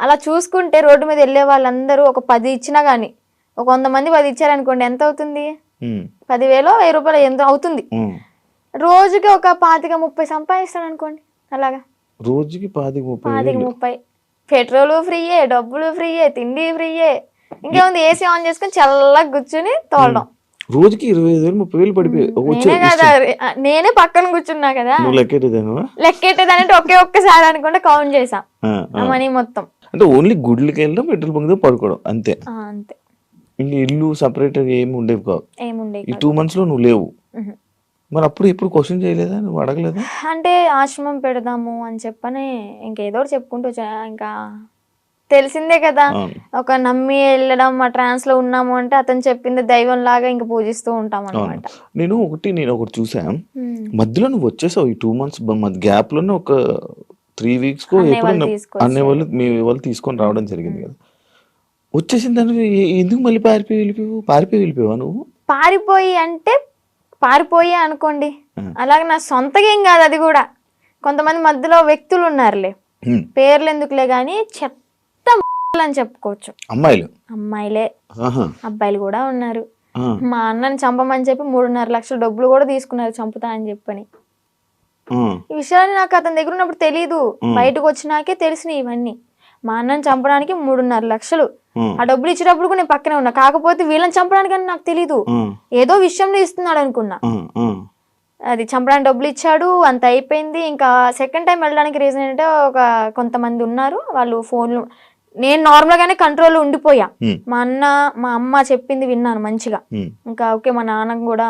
అలా చూసుకుంటే రోడ్డు మీద వెళ్ళే వాళ్ళందరూ ఒక 10 ఇచ్చినా కానీ, ఒక 100 మంది 10 ఇచ్చారనుకోండి, ఎంత అవుతుంది? 10,000 1000 రూపాయలు ఎంత అవుతుంది? రోజుకి ఒక 25-30 సంపాదిస్తాడు అనుకోండి. అలాగా రోజుకి 25-30 పెట్రోల్ ఫ్రీయే, డబ్బులు ఫ్రీయే, తిండి ఫ్రీయే, ఇంకేముంది ఏసీ ఆన్ చేసుకుని చల్లగా కూర్చుని తోలడం. రోజుకి 25,000-30,000 పడిపోయి కదా, నేనే పక్కన కూర్చున్నా కదా. లెక్కెట్టేదానంటే ఒక్కసారి అనుకుంటే కౌంట్ చేసా మనీ మొత్తం. అంటే ఓన్లీ గుడ్లకి వెళ్ళడం, పెట్రోల్ బంక్ పడుకోవడం అంతే. అంతే. ఇంకా ఇల్లు సపరేట్ ఏమి ఉండేవి కావు. ఈ 2 months లో నువ్వు లేవు. మరి అప్పుడు ఎప్పుడు క్వశ్చన్ చేయలేదా, నువ్వు అడగలేదా? అంటే ఆశ్రమం పెడదాము అని చెప్పని ఇంకేదో చెప్పుకుంటూ ఇంకా తెలిసిందే కదా, ఒక నమ్మి వెళ్ళడం, ఆ ట్రాన్స్ లో ఉన్నాము అంటే అతను చెప్పింది దైవం లాగా ఇంకా పూజిస్తూ ఉంటాం అనమాట. నేను ఒకటి చూసా, మధ్యలో నువ్వు వచ్చేసావు ఈ 2 months గ్యాప్ లోనే ఒక 3 weeks కో అనే వాళ్ళు మీ వాళ్ళు తీసుకొని రావడం జరిగింది కదా. వచ్చేసిన దాన్ని ఎందుకు మళ్ళీ పారిపోయి వెళ్ళిపోయావా నువ్వు? పారిపోయి అనుకోండి, అలాగే నా సొంతగా ఏం కాదు అది కూడా. కొంతమంది మధ్యలో వ్యక్తులు ఉన్నారులే, పేర్లు ఎందుకులే గాని చెత్త అని చెప్పుకోవచ్చు. అమ్మాయిలే, అబ్బాయిలు కూడా ఉన్నారు. మా అన్నని చంపమని చెప్పి 3.5 లక్షల డబ్బులు కూడా తీసుకున్నారు చంపుతా అని చెప్పని. ఈ విషయాన్ని నాకు అతని దగ్గర ఉన్నప్పుడు తెలీదు, బయటకు వచ్చినాకే తెలిసినాయి ఇవన్నీ. మా అన్నని చంపడానికి 3.5 లక్షలు, ఆ డబ్బులు ఇచ్చేటప్పుడు కూడా నేను పక్కనే ఉన్నా. కాకపోతే వీళ్ళని చంపడానికి అని నాకు తెలీదు, ఏదో విషయంలో ఇస్తున్నాడు అనుకున్నా. అది చంపడానికి డబ్బులు ఇచ్చాడు, అంత అయిపోయింది. ఇంకా సెకండ్ టైం వెళ్ళడానికి రీజన్ ఏంటంటే, కొంతమంది ఉన్నారు వాళ్ళు ఫోన్లు, నేను నార్మల్ గానే కంట్రోల్ ఉండిపోయా. మా అమ్మ చెప్పింది విన్నాను మంచిగా. ఇంకా ఓకే, మా నాన్నకు కూడా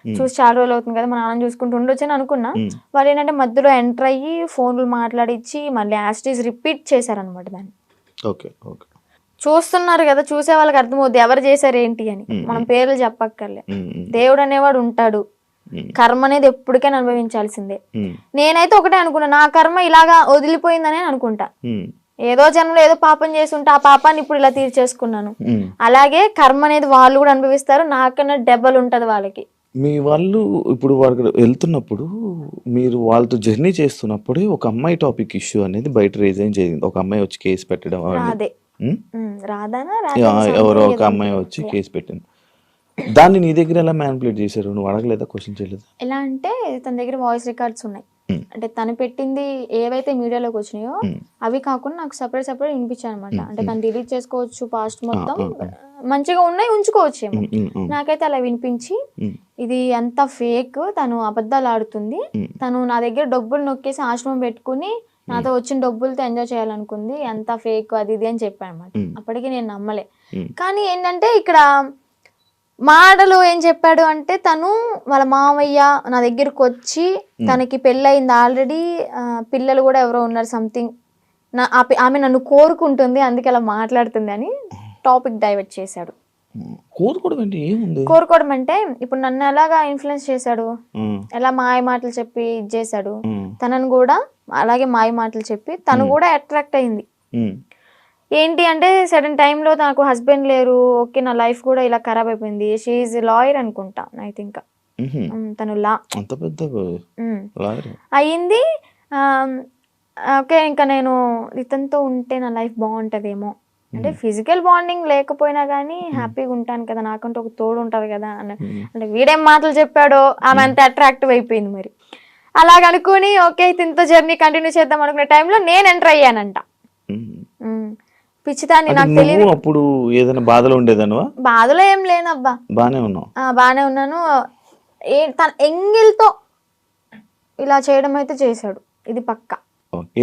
చూసి చాలా రోజులు అవుతుంది కదా, మా నాన్న చూసుకుంటూ ఉండొచ్చు అని అనుకున్నా. వాళ్ళు ఏంటంటే మధ్యలో ఎంటర్ అయ్యి ఫోన్లు మాట్లాడిచ్చి మళ్ళీ యాస్టీస్ రిపీట్ చేశారనమాట దాన్ని. చూస్తున్నారు కదా, చూసే వాళ్ళకి అర్థమవుద్ది ఎవరు చేశారు ఏంటి అని. మనం పేర్లు చెప్పక్కర్లే, దేవుడు అనేవాడు ఉంటాడు, కర్మ అనేది ఎప్పటికైనా అనుభవించాల్సిందే. నేనైతే ఒకటే అనుకున్నా, నా కర్మ ఇలాగా వదిలిపోయిందనే అనుకుంటా. ఏదో జన్మలో ఏదో పాపం చేసి ఉంటే ఆ పాపాన్ని ఇప్పుడు ఇలా తీర్చేసుకున్నాను. అలాగే కర్మ అనేది వాళ్ళు కూడా అనుభవిస్తారు, నాకన్నా డెబ్బలు ఉంటది వాళ్ళకి. మీ వాళ్ళు ఇప్పుడు వాళ్ళకి వెళ్తున్నప్పుడు, మీరు వాళ్ళతో జర్నీ చేస్తున్నప్పుడే ఒక అమ్మాయి టాపిక్ ఇష్యూ అనేది బయట రేజ్ అయ్యి జరిగింది. ఒక అమ్మాయి వచ్చి కేసు పెట్టడం, ఎవరో ఒక అమ్మాయి వచ్చి కేసు పెట్టింది. దాన్ని నీ దగ్గర ఎలా మ్యానిపులేట్ చేశారు? నువ్వు అడగలేదా, క్వశ్చన్ చేయలేదా? ఎలా అంటే తన దగ్గర వాయిస్ రికార్డ్స్ ఉన్నాయి. అంటే తను పెట్టింది ఏవైతే మీడియాలోకి వచ్చినాయో అవి కాకుండా నాకు సపరేట్ వినిపించాయి అనమాట. అంటే తను డిలీట్ చేసుకోవచ్చు, పాస్ట్ మొత్తం మంచిగా ఉన్నాయి ఉంచుకోవచ్చేమో. నాకైతే అలా వినిపించి ఇది అంతా ఫేక్, తను అబద్ధాలు ఆడుతుంది, తను నా దగ్గర డబ్బులు నొక్కేసి ఆశ్రమం పెట్టుకుని నాతో వచ్చిన డబ్బులతో ఎంజాయ్ చేయాలనుకుంది, ఎంత ఫేక్ అది ఇది అని చెప్పాను అనమాట. అప్పటికి నేను నమ్మలే. కానీ ఏంటంటే ఇక్కడ మాటలు ఏం చెప్పాడు అంటే, తను వాళ్ళ మామయ్య నా దగ్గరకు వచ్చి తనకి పెళ్ళయింది ఆల్రెడీ, పిల్లలు కూడా ఎవరో ఉన్నారు సంథింగ్, ఆమె నన్ను కోరుకుంటుంది అందుకే అలా మాట్లాడుతుంది అని టాపిక్ డైవర్ట్ చేశాడు. కోరుకోవడం అంటే ఇప్పుడు నన్ను ఎలాగా ఇన్ఫ్లుయెన్స్ చేశాడు, ఎలా మాయ మాటలు చెప్పి ఇది చేశాడు, తనను కూడా అలాగే మాయ మాటలు చెప్పి తను కూడా అట్రాక్ట్ అయింది. ఏంటి అంటే సడన్ టైంలో నాకు హస్బెండ్ లేరు, ఓకే నా లైఫ్ కూడా ఇలా ఖరాబ్ అయిపోయింది. షీఈ్ లాయర్ అనుకుంటా, ఐ థింక్ తను లా అయ్యింది. ఓకే ఇంకా నేను ఇతనితో ఉంటే నా లైఫ్ బాగుంటదేమో, అంటే ఫిజికల్ బాండింగ్ లేకపోయినా కానీ హ్యాపీగా ఉంటాను కదా, నాకంటే ఒక తోడు ఉంటారు కదా అంటే వీడేం మాటలు చెప్పాడో ఆమె అంత అట్రాక్టివ్ అయిపోయింది. మరి అలాగనుకుని ఓకే ఇతనితో జర్నీ కంటిన్యూ చేద్దాం అనుకునే టైంలో నేను ఎంటర్ అయ్యానంట. పిచ్చిదాన్ని, నాకు తెలియదు. అప్పుడు ఏదైనా బాధలో ఉండేదాను? బాధలో ఏం లేనబ్బా, బానే ఉన్నాను. తన ఎంగిల్తో ఇలా చేయడం అయితే చేశాడు, ఇది పక్క.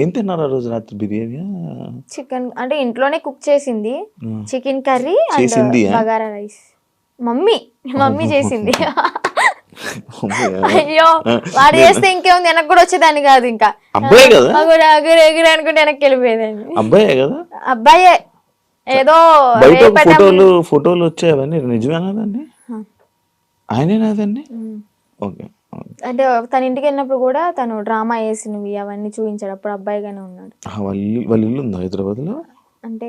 ఏం తిన్నారు ఆ రోజు రాత్రి? బిర్యానీ, చికెన్, అంటే ఇంట్లోనే కుక్ చేసింది, chicken curry and bagara rice. Mummy చేసింది. అయ్యో వాడు చేస్తే ఇంకేముంది, వెనక్కి కూడా వచ్చేదాన్ని కాదు. ఇంకా ఎగురు అనుకుంటే వెనక్కి వెళ్ళిపోయేదాన్ని. అబ్బాయే. ఏదో ఫోటోలు వచ్చాయని నిజమేనాదండి? ఆయనేనాదండి? ఓకే అంటే తన ఇంటికి వెళ్ళినప్పుడు కూడా తను డ్రామా వేసినవి అవన్నీ చూపించాడు. అప్పుడు అబ్బాయిగానే ఉన్నాడు. వాళ్ళ ఇల్లు ఉందా హైదరాబాద్లో? అంటే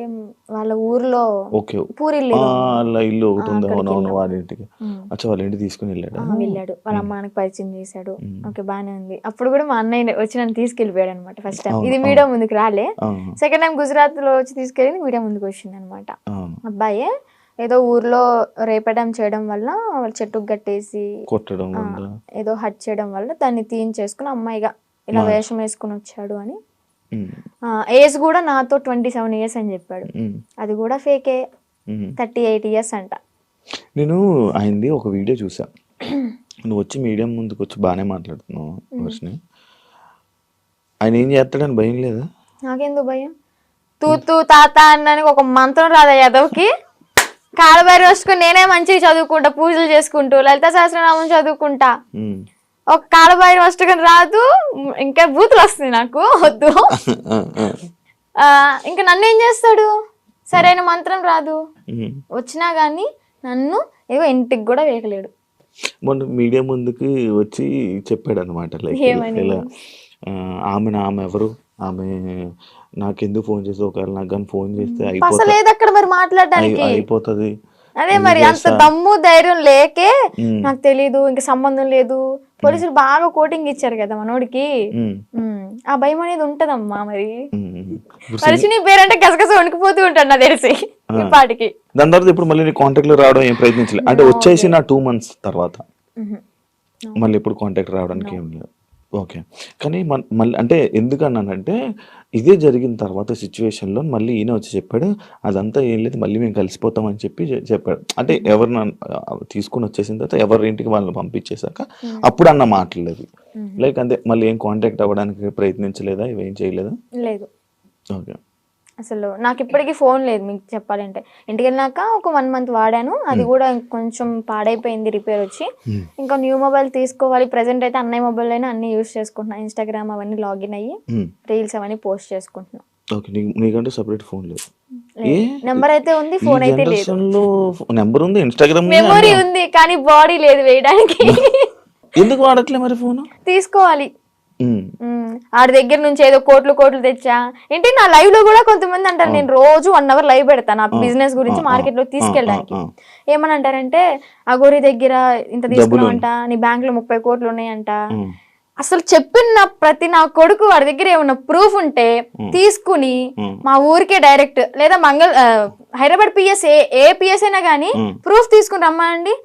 వాళ్ళ ఊర్లో ఓకే, పూరిల్లు వాళ్ళ ఇల్లు ఒకటి ఉంది. అక్కడికి అవునవును, వెళ్ళాం. వాళ్ళ ఇంటికి. అచ్చా, వాళ్ళ ఇంటికి తీసుకుని వెళ్ళాడు. వెళ్ళాడు. వాళ్ళ అమ్మ నాన్నకి పరిచయం చేశాడు. ఓకే, బానే ఉంది. అప్పుడు కూడా మా అన్నయ్య వచ్చి నన్ను తీసుకెళ్ళిపోయాడు అనమాట. ఫస్ట్ టైం ఇది మీడియా ముందుకు రాలే. సెకండ్ టైం గుజరాత్ లో వచ్చి తీసుకెళ్ళి మీడియా ముందుకు వచ్చింది అనమాట. అబ్బాయే ఏదో ఊర్లో రేపడం చేయడం వల్ల వాళ్ళ చెట్టుకు కట్టేసి కొట్టడం ఏదో హట్ చేయడం వల్ల దాన్ని తీయించేసుకుని అమ్మాయిగా ఇలా వేషం వేసుకుని వచ్చాడు అని. ఏజ్ కూడా నాతో 27 years అని చెప్పాడు. అది కూడా ఫేకే, 38 years అంట. నేను ఆయనది ఒక వీడియో చూసా. నువ్వు వచ్చి మీడియం ముందుకు వచ్చి బాగానే మాట్లాడుతున్నావు వర్షిని. ఆయన ఏం చేస్తాడని భయం లేదా? నాకెందుకు భయం? తూ తాత అన్నానికి ఒక మంత్రం రాదా యాదవ్కి? కాలబైరి వస్తుకుని నేనే మంచిగా చదువుకుంటా, పూజలు చేసుకుంటూ లలిత సహస్రనామం చదువుకుంటా. ఒక కాలబైరి వస్తుకుని రాదు, ఇంకా బూతులు వస్తుంది నాకు, వద్దు. ఇంకా నన్ను ఏం చేస్తాడు? సరైన మంత్రం రాదు, వచ్చినా గానీ నన్ను ఏవో ఇంటికి కూడా వేయలేడు. మొన్న మీడియా ముందుకి వచ్చి చెప్పాడు అనమాట, లైక్ ఇలా ఆమె ఎవరు, ఆమె నాకెందుకు ఫోన్ చేసి, ఒకవేళ నాకు కానీ ఫోన్ చేస్తే అయిపోతుంది. అదే మరి అంత దమ్ము ధైర్యం లేకే నాకు తెలీదు, ఇంకా సంబంధం లేదు. పోలీసులు బాగా కోటింగ్ ఇచ్చారు కదా మనోడికి, ఆ భయం అనేది ఉంటదమ్మా. మరి మనిషిని పేరంటే గసగస వణికిపోతూ ఉంటాడు నాకు తెలిసి పాటికి. దాని తర్వాత ఇప్పుడు మళ్ళీ నీ కాంటాక్ట్ లో రావడం ఏం ప్రయత్నించలేదు అంటే? వచ్చేసి నా 2 months తర్వాత మళ్ళీ ఇప్పుడు కాంటాక్ట్ రావడానికి ఏం లేదు. ఓకే, కానీ మళ్ళీ అంటే ఎందుకన్నానంటే ఇదే జరిగిన తర్వాత సిచ్యువేషన్లో మళ్ళీ ఈయన వచ్చి చెప్పాడు, అదంతా ఏం లేదు, మళ్ళీ మేము కలిసిపోతాం అని చెప్పాడు. అంటే ఎవరిని తీసుకుని వచ్చేసిన తర్వాత ఎవరి ఇంటికి వాళ్ళని పంపించేశాక అప్పుడు అన్న మాట్లాడలేదు. లైక్ అంతే, మళ్ళీ ఏం కాంటాక్ట్ అవ్వడానికి ప్రయత్నించలేదా, ఇవేం చేయలేదా? లేదు. ఓకే, అసలు నాకు ఇప్పటికీ ఫోన్ లేదు. మీకు చెప్పాలంటే ఇంటికి వెళ్ళినాక ఒక 1 month వాడాను, అది కూడా కొంచెం పాడైపోయింది, రిపేర్ వచ్చి. ఇంకా న్యూ మొబైల్ తీసుకోవాలి. ప్రెసెంట్ అయితే అన్నయ్య మొబైల్ అయినా అన్ని యూస్ చేసుకుంటున్నా, ఇన్స్టాగ్రామ్ అవన్నీ లాగిన్ అయ్యి రీల్స్ అవన్నీ పోస్ట్ చేసుకుంటున్నా. నీకంటే సెపరేట్ ఫోన్ లేదు? నెంబర్ అయితే ఉంది, ఫోన్ అయితే లేదు. నెంబర్ ఉంది, ఇన్స్టాగ్రామ్ మెమొరీ ఉంది, కానీ బాడీ లేదు వేయడానికి. ఎందుకు వాడట్లే మరి ఫోన్? తీసుకోవాలి. ఆడి దగ్గర నుంచి ఏదో కోట్లు తెచ్చా ఏంటి. నా లైవ్ లో కూడా కొంతమంది అంటారు, నేను రోజు 1 hour లైవ్ పెడతాను నా బిజినెస్ గురించి మార్కెట్ లో తీసుకెళ్ళడానికి. ఏమని అంటారంటే, అగోరి దగ్గర ఇంత తీసుకున్నావంట, నీ బ్యాంక్ లో 30 కోట్లు ఉన్నాయంట. అసలు చెప్పిన ప్రతి నా కొడుకు వాడి దగ్గర ఏమన్నా ప్రూఫ్ ఉంటే తీసుకుని మా ఊరికే డైరెక్ట్, లేదా హైదరాబాద్ పిఎస్ ఏ పిఎస్ అయినా గానీ ప్రూఫ్ తీసుకుని రమ్మా అండి.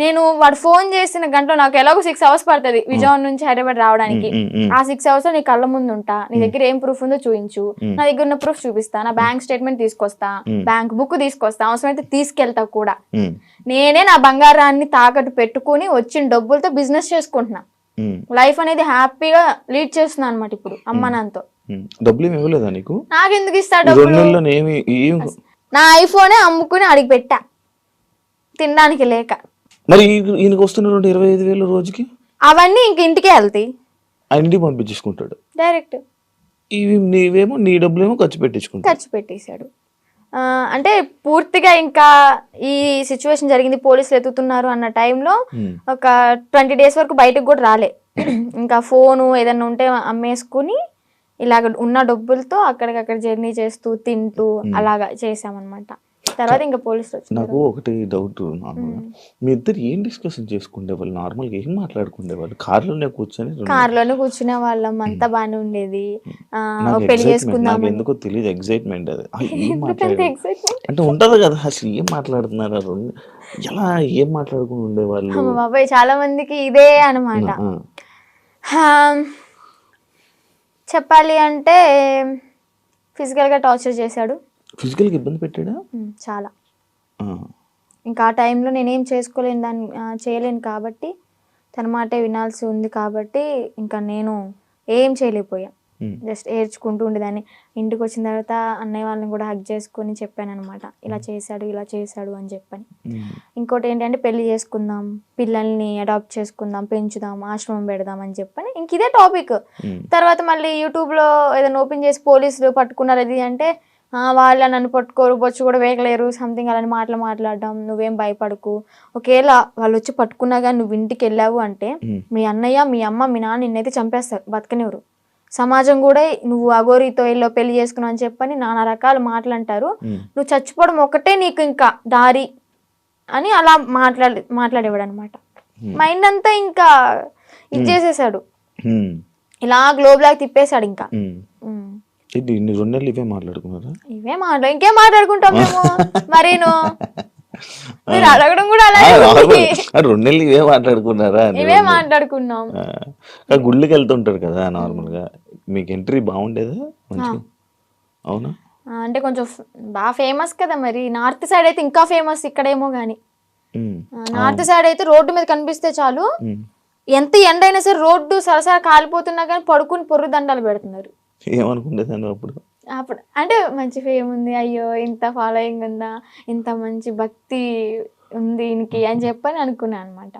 నేను వాడు ఫోన్ చేసిన గంటలో నాకు ఎలాగో 6 hours పడుతుంది విజయవాడ నుంచి హైదరాబాద్ రావడానికి. ఆ 6 hours నీ కళ్ళ ముందు ఉంటా, నీ దగ్గర ఏం ప్రూఫ్ ఉందో చూపించు, నా దగ్గర ఉన్న ప్రూఫ్ చూపిస్తా, నా బ్యాంక్ స్టేట్మెంట్ తీసుకొస్తా, బ్యాంక్ బుక్ తీసుకొస్తా, అవసరమైతే తీసుకెళ్తా కూడా. నేనే నా బంగారాన్ని తాకట్టు పెట్టుకుని వచ్చిన డబ్బులతో బిజినెస్ చేసుకుంటున్నా. లైఫ్ అనేది హ్యాపీగా లీడ్ చేస్తున్నా అనమాట ఇప్పుడు అమ్మ నాన్నతో. డబ్బులు ఏమి ఇవ్వలేదా నీకు? నాకెందుకు ఇస్తా డబ్బులు? నా ఐఫోనే అమ్ముకుని అడిగి పెట్టా తినడానికి లేక. మరి ఈయనకు వస్తున్న 25,000 రోజుకి అవన్నీ ఇంక ఇంటికే వెళ్తాయి, ఇంటికి పంపించుకుంటాడు డైరెక్ట్. ఇవి నీవేమో నీ డబ్బులేమో ఖర్చు పెట్టేశాడు. అంటే పూర్తిగా ఇంకా ఈ సిచ్యువేషన్ జరిగింది, పోలీసులు ఎత్తుతున్నారు అన్న టైంలో ఒక 20 days వరకు బయటకు కూడా రాలే. ఇంకా ఫోను ఏదన్నా ఉంటే అమ్మేసుకుని ఇలాగ ఉన్న డబ్బులతో అక్కడికక్కడ జర్నీ చేస్తూ తింటూ అలాగా చేసామన్నమాట. తర్వాత ఇంకా పోలీసులు వచ్చారు. నాకు ఒకటి డౌట్, మీ ఇద్దరు ఏం డిస్కషన్ చేసుకునేవాళ్ళు? నార్మల్గా ఏం మాట్లాడుకునేవాళ్ళు? కార్లోనే కూర్చునే వాళ్ళం, అంతా బాగానే ఉండేది. పెళ్లి చేసుకుందాం ఎందుకో తెలియదు, ఎక్సైట్మెంట్ అది. అంటే ఉంటది కదా, అసలు ఏం మాట్లాడుతున్నారు, ఎలా ఏం మాట్లాడుకుని ఉండేవాళ్ళు? బాబాయ్ చాలా మందికి ఇదే అనమాట. చెప్పాలి అంటే ఫిజికల్ గా టార్చర్ చేశాడు. ఫిజికల్గా ఇబ్బంది పెట్టాడా? చాలా. ఇంకా ఆ టైంలో నేనేం చేయలేను కాబట్టి, తన మాటే వినాల్సి ఉంది కాబట్టి ఇంకా నేను ఏం చేయలేకపోయా. జస్ట్ ఏడ్చుకుంటూ ఉండేదాన్ని. ఇంటికి వచ్చిన తర్వాత అన్నయ్య వాళ్ళని కూడా హగ్ చేసుకొని చెప్పాను అనమాట, ఇలా చేశాడు అని చెప్పని. ఇంకోటి ఏంటంటే పెళ్లి చేసుకుందాం, పిల్లల్ని అడాప్ట్ చేసుకుందాం, పెంచుదాం, ఆశ్రమం పెడదాం అని చెప్పని ఇంక ఇదే టాపిక్. తర్వాత మళ్ళీ యూట్యూబ్లో ఏదైనా ఓపెన్ చేసి పోలీసులు పట్టుకున్నారు అది అంటే, వాళ్ళ నన్ను పట్టుకోరు, బొచ్చు కూడా వేయలేరు, సంథింగ్ అలాంటి మాటలు మాట్లాడడం. నువ్వేం భయపడకు, ఒకవేళ వాళ్ళు వచ్చి పట్టుకున్నా కానీ నువ్వు ఇంటికి వెళ్ళావు అంటే మీ అన్నయ్య, మీ అమ్మ, మీ నాన్న నిన్నైతే చంపేస్తారు, బతకనివ్వరు. సమాజం కూడా నువ్వు అఘోరితో ఎల్లో పెళ్లి చేసుకున్నావు అని చెప్పని నానా రకాల మాటలు అంటారు. నువ్వు చచ్చిపోవడం ఒకటే నీకు ఇంకా దారి అని అలా మాట్లాడేవాడు అనమాట. మైండ్ అంతా ఇంకా ఇచ్చేసేసాడు, ఇలా గ్లోబ్ లాగా తిప్పేశాడు. ఇంకా ఇన్ని 2 నెలలు ఇవే మాట్లాడుకున్నారా? ఇంకేం మాట్లాడుకుంటాం మేము. మరేను మీరు అడగడం కూడా అలాగే 2 నెలలు ఇవే మాట్లాడుకున్నారా? ఇవే మాట్లాడుకున్నాం. గుళ్ళకి వెళ్తుంటారు కదా నార్మల్ గా, మీకు ఎంట్రీ బాగుండేదా మంచిగా? అవునా? అంటే కొంచెం బాగా ఫేమస్ కదా, మరి నార్త్ సైడ్ అయితే ఇంకా ఫేమస్, ఇక్కడేమో గానీ నార్త్ సైడ్ అయితే రోడ్డు మీద కనిపిస్తే చాలు, ఎంత ఎండ అయినా సరే రోడ్డు సరసర కాలిపోతున్నా కానీ పడుకుని పొర్రు దండాలు పెడుతున్నారు. ఏమనుకుంటేదాన్ని అప్పుడు అంటే మంచి ఫేమ్ ఉంది, అయ్యో ఇంత ఫాలోయింగ్ ఉందా, ఇంత మంచి భక్తి ఉంది ఈయనకి అని చెప్పని అనుకున్నాను అనమాట.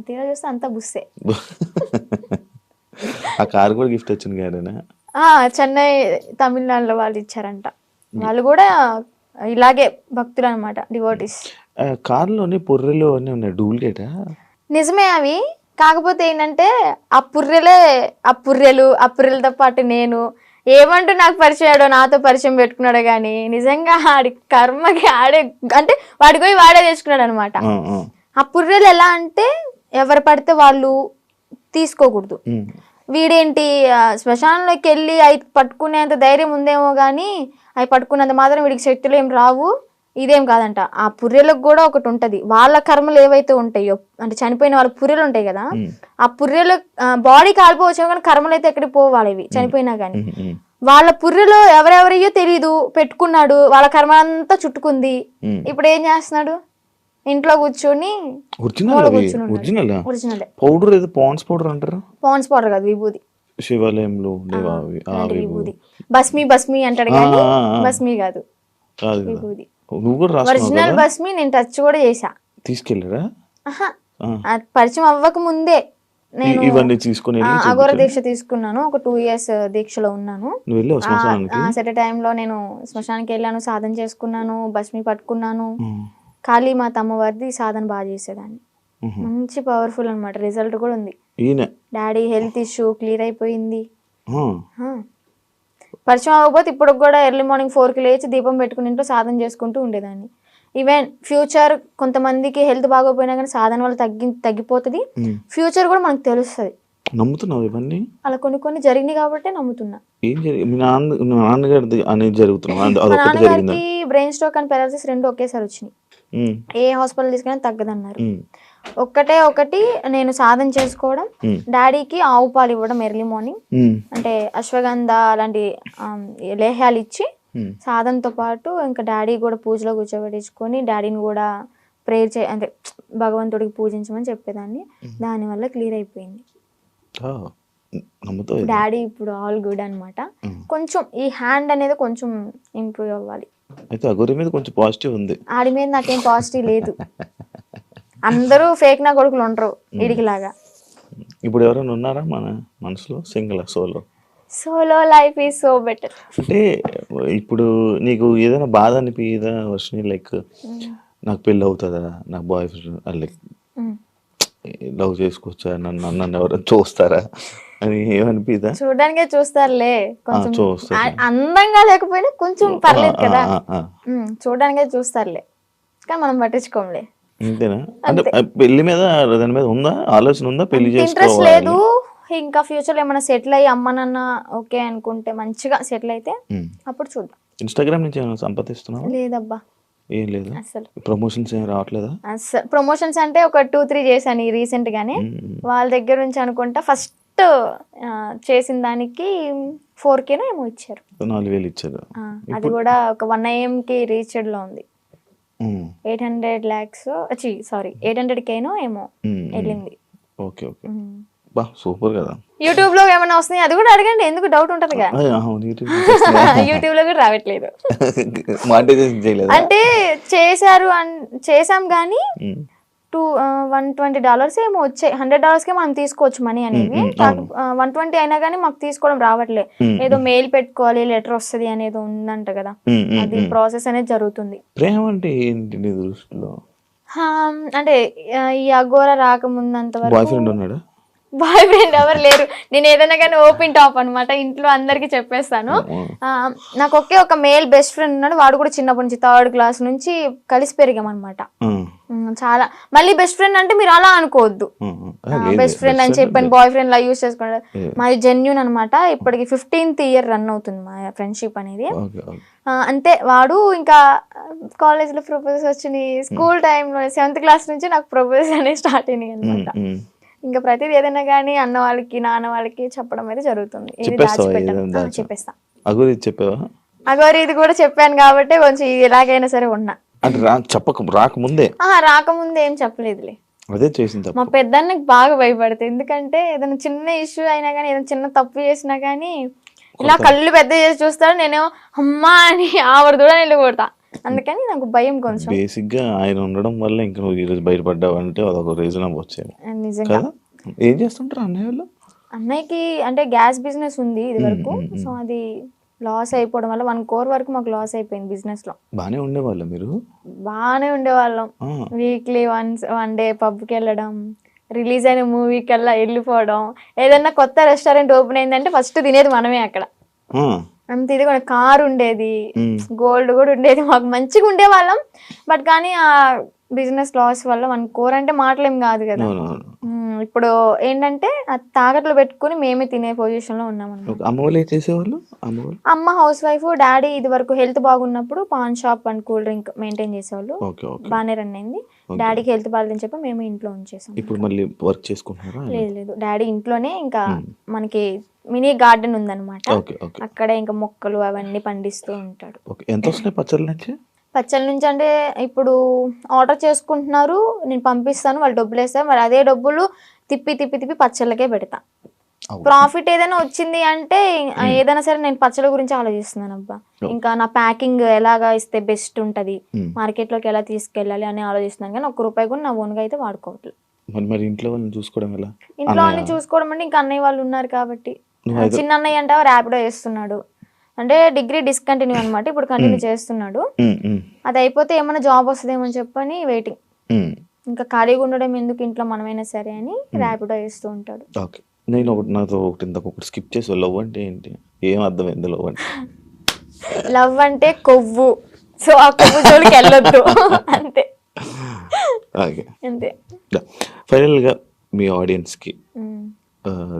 తీరా చూస్తే అంతా బుస్సే. ఆ కార్ కూడా గిఫ్ట్ వచ్చింది గారేనా? చెన్నై తమిళనాడులో వాళ్ళు ఇచ్చారంట. వాళ్ళు కూడా ఇలాగే భక్తులు అనమాట, డివోటీస్. కార్లోని పొర్రెలు అన్నీ ఉన్నాయి, డూప్లికేటా? నిజమే అవి. కాకపోతే ఏంటంటే ఆ పుర్రెలతో పాటు నేను ఏమంటూ నాకు పరిచయాడో, నాతో పరిచయం పెట్టుకున్నాడో కానీ నిజంగా ఆడి కర్మకి ఆడే, అంటే వాడికి పోయి వాడే తెచ్చుకున్నాడు అనమాట. ఆ పుర్రెలు ఎలా అంటే ఎవరు పడితే వాళ్ళు తీసుకోకూడదు. వీడేంటి శ్మశానంలోకి వెళ్ళి అవి పట్టుకునేంత ధైర్యం ఉందేమో కానీ అవి పట్టుకున్నంత మాత్రం వీడికి శక్తులు ఏం రావు, ఇదేం కాదంట. ఆ పుర్రెలకు కూడా ఒకటి ఉంటది, వాళ్ళ కర్మలు ఏవైతే ఉంటాయో, అంటే చనిపోయిన వాళ్ళ పుర్రెలు ఉంటాయి కదా, ఆ పుర్రెలు బాడీ కాలిపోవచ్చు కానీ కర్మలు అయితే ఎక్కడికి పోవాలి ఇవి చనిపోయినా కానీ. వాళ్ళ పుర్రెలో ఎవరెవరయ్యో తెలీదు, పెట్టుకున్నాడు, వాళ్ళ కర్మ అంతా చుట్టుకుంది. ఇప్పుడు ఏం చేస్తున్నాడు, ఇంట్లో కూర్చొని పౌడర్ ఏదో పాండ్స్ పౌడర్ అంటారు. పాండ్స్ పౌడర్ కాదు, విభూది. శివాలయంలో విభూది, భస్మి అంటాడు కానీ భస్మి కాదు, విభూది. ఒరిజినల్ భస్మి నేను టచ్ కూడా చేసా. తీసుకెళ్ళరా? పరిచయం అవ్వక ముందే నేను ఇవన్నీ తీసుకుని అఘోర దీక్ష తీసుకున్నాను. ఒక 2 years దీక్షలో ఉన్నాను. సెట్ టైంలో నేను శ్మశానానికి వెళ్ళాను, సాధన చేసుకున్నాను, భస్మి పట్టుకున్నాను. కాళీమాత అమ్మవారిది సాధన బాగా చేసేదాన్ని, మంచి పవర్ఫుల్ అనమాట. రిజల్ట్ కూడా ఉంది. డాడీ హెల్త్ ఇష్యూ క్లియర్ అయిపోయింది. పరిచయం అవ్వకపోతే ఇప్పుడు కూడా ఎర్లీ మార్నింగ్ 4కి లేచి దీపం పెట్టుకుని ఇంట్లో సాధన చేసుకుంటూ ఉండేదాన్ని. ఈవెన్ ఫ్యూచర్ కొంతమందికి హెల్త్ బాగోపోయినా కానీ సాధన వల్ల తగ్గిపోతుంది. ఫ్యూచర్ కూడా మనకు తెలుస్తుంది. నమ్ముతున్నావు ఇవన్నీ? అలా కొన్ని జరిగినాయి కాబట్టి నమ్ముతున్నా. నాన్నగారికి బ్రెయిన్ స్ట్రోక్ అండ్ పారాలిసిస్ 2 ఒకేసారి వచ్చినాయి. ఏ హాస్పిటల్ తీసుకున్నా తగ్గదన్నారు. ఒకటి నేను సాధన చేసుకోవడం, డాడీకి ఆవు పాలు ఇవ్వడం ఎర్లీ మార్నింగ్, అంటే అశ్వగంధ అలాంటి లేహ్యాలు ఇచ్చి సాధనతో పాటు ఇంకా డాడీ కూడా పూజలో కూర్చోబెట్టించుకొని డాడీని కూడా ప్రేయర్ అంటే భగవంతుడికి పూజించమని చెప్పేదాన్ని. దానివల్ల క్లియర్ అయిపోయింది. డాడీ ఇప్పుడు ఆల్ గుడ్ అనమాట. కొంచెం ఈ హ్యాండ్ అనేది కొంచెం ఇంప్రూవ్ అవ్వాలి. అయితే అఘోరి మీద కొంచెం పాజిటివ్ ఉంది, ఆడి మీద నాకేం పాజిటివ్ లేదు. అందరూ ఫేక్ నా కొడుకులు ఉండరు వీడికి లాగా. ఇప్పుడు ఎవరైనా ఉన్నారా మన మనసులో? Single solo life is so better. అంటే ఇప్పుడు నీకు ఏదైనా బాధ అనిపించదా వర్షిని? లైక్ నాకు పెళ్ళి అవుతుందా, నాకు బాయ్ ఫ్రెండ్ లైక్ లవ్ చేసుకోవచ్చా, నన్ను ఎవరైనా చూస్తారా అని ఏమనిపిదా? చూడడానికే చూస్తారులే, కొంచెం అందంగా లేకపోయినా కొంచెం పర్లేదు కదా, చూడడానికే చూస్తారులే కానీ మనం పట్టించుకోంలే. అంతేనా? అంటే పెళ్లి మీద దాని మీద ఉందా ఆలోచన? ఉందా పెళ్లి ఇంట్రెస్ట్ లేదు. ఇంకా ఫ్యూచర్ లో ఏమైనా సెటిల్ అయ్యి అమ్మ నాన్న ఓకే అనుకుంటే, మంచిగా సెటిల్ అయితే అప్పుడు చూద్దాం. ఇన్స్టాగ్రామ్ నుంచి ఏమైనా సంపాదిస్తున్నావా? లేదబ్బా, ఏం లేదు. అసలు ప్రమోషన్స్ ఏం రావట్లేదా? అసలు ప్రమోషన్స్ అంటే ఒక 2-3 చేశాను రీసెంట్ గానే. వాళ్ళ దగ్గర నుంచి అనుకుంటా ఫస్ట్ చేసిన దానికి 4K ఏమో ఇచ్చారు, 4,000 ఇచ్చారు. అది కూడా ఒక 1 AM రీచ్డ్ లో ఉంది. 800 lakhs 800K ఏమో వెళ్ళింది. ఓకే ఓకే, బా సూపర్ కదా. యూట్యూబ్ లో ఏమైనా వస్తున్నాయి అది కూడా అడగండి, ఎందుకు డౌట్ ఉంటది కదా. యూట్యూబ్ లో కూడా రావట్లేదు అంటే చేశాం కానీ $120 ఏమో వచ్చాయి. $100కే మనం తీసుకోవచ్చు మనీ అనేవి. 120 అయినా కానీ మాకు తీసుకోవడం రావట్లే. ఏదో మెయిల్ పెట్టుకోవాలి, లెటర్ వస్తుంది అనేది ఉందంట కదా, అది ప్రాసెస్ అనేది జరుగుతుంది. ప్రేమ అంటే ఏంటి నీ దృష్టిలో? అంటే ఈ అఘోరా రాకముందంత బాయ్ వరకు ఫ్రెండ్ ఉన్నాడా? బాయ్ ఫ్రెండ్ ఎవరు లేరు. నేను ఏదైనా కానీ ఓపెన్ టాప్ అనమాట, ఇంట్లో అందరికి చెప్పేస్తాను. నాకు ఒకే ఒక మేల్ బెస్ట్ ఫ్రెండ్ ఉన్నాడు. వాడు కూడా చిన్నప్పటి నుంచి 3rd క్లాస్ నుంచి కలిసి పెరిగాం అనమాట. చాలా మళ్ళీ బెస్ట్ ఫ్రెండ్ అంటే మీరు అలా అనుకోవద్దు, బెస్ట్ ఫ్రెండ్ అని చెప్పాను బాయ్ ఫ్రెండ్ లా యూజ్ చేసుకుంటారు. మాది జెన్యూన్ అనమాట. ఇప్పటికి 15th ఇయర్ రన్ అవుతుంది మా ఫ్రెండ్షిప్ అనేది. అంతే. వాడు ఇంకా కాలేజ్ లో ప్రపోజ్ వచ్చినాయి, స్కూల్ టైంలో 7th క్లాస్ నుంచి నాకు ప్రపోజ్ అనేది స్టార్ట్ అయినాయి అనమాట. ఇంకా ప్రతిదీ ఏదైనా కానీ అన్న వాళ్ళకి నాన్న వాళ్ళకి చెప్పడం అయితే జరుగుతుంది. చెప్పేస్తా. అగోరి ఇది కూడా చెప్పాను కాబట్టి కొంచెం ఎలాగైనా సరే ఉన్నా. రాకముందే ఏం చెప్పలేదులే. అదే చేసింది. మా పెద్దన్నకి బాగా భయపడతాయి. ఎందుకంటే ఏదైనా చిన్న ఇష్యూ అయినా కానీ, ఏదైనా చిన్న తప్పు చేసినా కానీ ఇలా కళ్ళు పెద్ద చేసి చూస్తాడు. నేనేమో అమ్మా అని ఆవిడ కూడా వెళ్ళిపోతా. అందుకని నాకు భయం కొంచెం. బేసిక్ గా ఆయన ఉండడం వల్ల ఇంకా నువ్వు ఈరోజు బయటపడ్డావు అంటే అదొక రీజన్ వచ్చేది. నిజంగా. ఏం చేస్తుంటారు అన్నయ్య వాళ్ళు? అన్నయ్యకి అంటే గ్యాస్ బిజినెస్ ఉంది ఇది వరకు. సో అది లాస్ అయిపోవడం వల్ల 1 crore వరకు మాకు లాస్ అయిపోయింది బిజినెస్ లో. బానే ఉండేవాళ్ళం మీరు? బానే ఉండేవాళ్ళం. వీక్లీ వన్ డే పబ్కి వెళ్ళడం, రిలీజ్ అయిన మూవీకి వెళ్ళిపోవడం. ఏదన్నా కొత్త రెస్టారెంట్ ఓపెన్ అయిందంటే ఫస్ట్ తినేది మనమే అక్కడ. అంత ఇది కూడా కార్ ఉండేది, గోల్డ్ కూడా ఉండేది, మాకు మంచిగా ఉండేవాళ్ళం. బట్ కానీ ఆ బిజినెస్ లాస్ వల్ల 1 crore అంటే మాటలేం కాదు కదా. ఇప్పుడు ఏంటంటే తాకట్లు పెట్టుకుని మేమే తినే పొజిషన్ లో ఉన్నాం అన్నమాట. అమ్మ హౌస్ వైఫ్, డాడీ ఇది వరకు హెల్త్ బాగున్నప్పుడు pan shop and cool drink maintain చేసేవాళ్ళు. బాగానే రన్ అయింది. డాడీకి హెల్త్ బాగాలేదని చెప్పి మేము ఇంట్లో ఉంచేసాం. ఇప్పుడు మళ్ళీ వర్క్ చేసుకుంటున్నారా? లేదు, డాడీ ఇంట్లోనే ఇంకా మనకి మినీ గార్డెన్ ఉందన్నమాట. అక్కడే ఇంకా మొక్కలు అవన్నీ పండిస్తూ ఉంటాడు. ఎంత వస్తున్నాయి పచ్చళ్ళ నుంచి అంటే ఇప్పుడు ఆర్డర్ చేసుకుంటున్నారు, నేను పంపిస్తాను, వాళ్ళు డబ్బులు వేస్తారు. మరి అదే డబ్బులు తిప్పి పచ్చళ్ళకే పెడతా. ప్రాఫిట్ ఏదైనా వచ్చింది అంటే ఏదైనా సరే నేను పచ్చళ్ళ గురించి ఆలోచిస్తున్నాను. అబ్బా ఇంకా నా ప్యాకింగ్ ఎలాగా ఇస్తే బెస్ట్ ఉంటది, మార్కెట్ లోకి ఎలా తీసుకెళ్ళాలి అని ఆలోచిస్తున్నాను. కానీ ₹1 కూడా నా ఓన్గా అయితే వాడుకోవట్లేదు. ఇంట్లో వాళ్ళని చూసుకోవడం ఎలా? ఇంట్లో వాళ్ళని చూసుకోవడం అంటే ఇంకా అన్నయ్య వాళ్ళు ఉన్నారు కాబట్టి. చిన్న అన్నయ్య అంటే ర్యాపిడో చేస్తున్నాడు. అంటే డిగ్రీ డిస్కంటిన్యూ అనమాట, ఇప్పుడు కంటిన్యూ చేస్తున్నాడు. అది అయిపోతే ఏమైనా జాబ్ వస్తుందేమో అని చెప్పని వెయిటింగ్. ఇంకా ఖాళీగా ఉండడం ఎందుకు ఇంట్లో, మనమైనా సరే అని ర్యాపిడో చేస్తూ ఉంటాడు. నేను ఒకటి స్కిప్ చేసి, లవ్ అంటే ఏంటి? ఏం అర్థమైంది లవ్ అంటే? లవ్ అంటే కొవ్వు. సో ఆ కొవ్వు జోలికి వెళ్ళొద్దు అంతే. అంతే. ఫైనల్ గా మీ ఆడియన్స్ కి,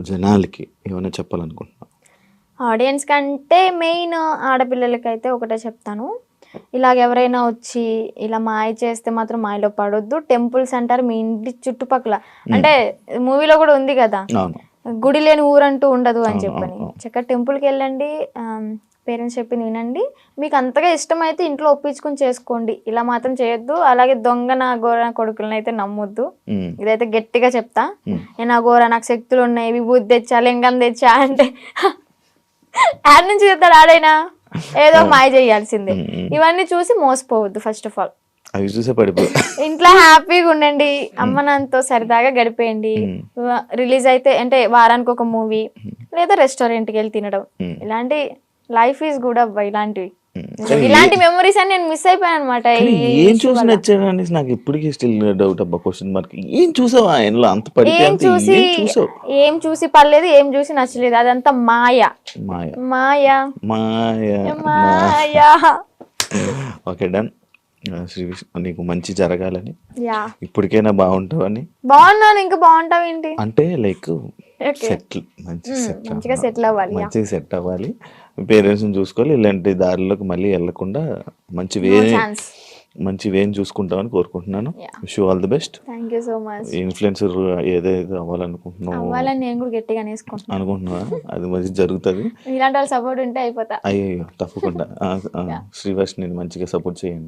జనాలకి ఏమైనా చెప్పాలనుకుంటున్నా? ఆడియన్స్ కంటే మెయిన్ ఆడపిల్లలకైతే ఒకటే చెప్తాను, ఇలాగ ఎవరైనా వచ్చి ఇలా మాయ చేస్తే మాత్రం మాయలో పడొద్దు. టెంపుల్స్ అంటారు మీ ఇంటి చుట్టుపక్కల, అంటే మూవీలో కూడా ఉంది కదా, గుడి లేని ఊరంటూ ఉండదు అని చెప్పని. చక్కగా టెంపుల్కి వెళ్ళండి, పేరెంట్స్ చెప్పింది వినండి. మీకు అంతగా ఇష్టమైతే ఇంట్లో ఒప్పించుకుని చేసుకోండి, ఇలా మాత్రం చేయొద్దు. అలాగే దొంగ నా గోర కొడుకులను అయితే నమ్మొద్దు. ఇదైతే గట్టిగా చెప్తా. నేను ఆ గోర నాకు శక్తులు ఉన్నాయి, విభూతి తెచ్చా, లింగం తెచ్చా అంటే యాడ్ నుంచి చెప్తాడు ఆడైనా, ఏదో మాయ చేయాల్సిందే. ఇవన్నీ చూసి మోసపోవద్దు. ఫస్ట్ ఆఫ్ ఆల్ ఇంట్లో హ్యాపీగా ఉండండి, అమ్మ నాన్నతో సరదాగా గడిపేయండి. రిలీజ్ అయితే అంటే వారానికి ఒక మూవీ లేదా రెస్టారెంట్కి వెళ్ళి తినడం, ఇలాంటి లైఫ్ ఈజ్ గుడ్ అబ్బా. ఇలాంటి మెమరీస్ అని నేను మిస్ అయిపోయాను అనమాట. ఏం చూసి నచ్చాడని నాకు ఇప్పటికీ స్టిల్ డౌట్ అబ్బా, క్వశ్చన్ మార్క్. ఏం చూసావా ఆయనలో అంత పడితే? ఏం చూసి పర్లేదు, ఏం చూసి నచ్చలేదు, అదంతా మాయ. Okay, done. శ్రీవిష్ణు, నీకు మంచి జరగాలని, ఇప్పటికైనా బాగుంటావని. బాగున్నాను, ఇంకా బాగుంటావు ఏంటి అంటే లైక్ మంచిగా సెటిల్ అవ్వాలి, పేరెంట్స్ చూసుకోవాలి, ఇలాంటి దారిలోకి మళ్ళీ వెళ్ళకుండా మంచి వేని చూసుకుంటామని కోరుకుంటున్నాను. Wish you all the best. Thank you so much. Influencer ఏదైతే అవ్వాలనుకుంటున్నావు నేను కూడా గట్టిగా అనుకుంటున్నా, అది మంచి జరుగుతుంది. ఇలాంటి వాళ్ళ సపోర్ట్ ఉంటే అయిపోతా. అయ్యో తప్పకుండా. శ్రీవర్షిని మంచిగా సపోర్ట్ చేయండి.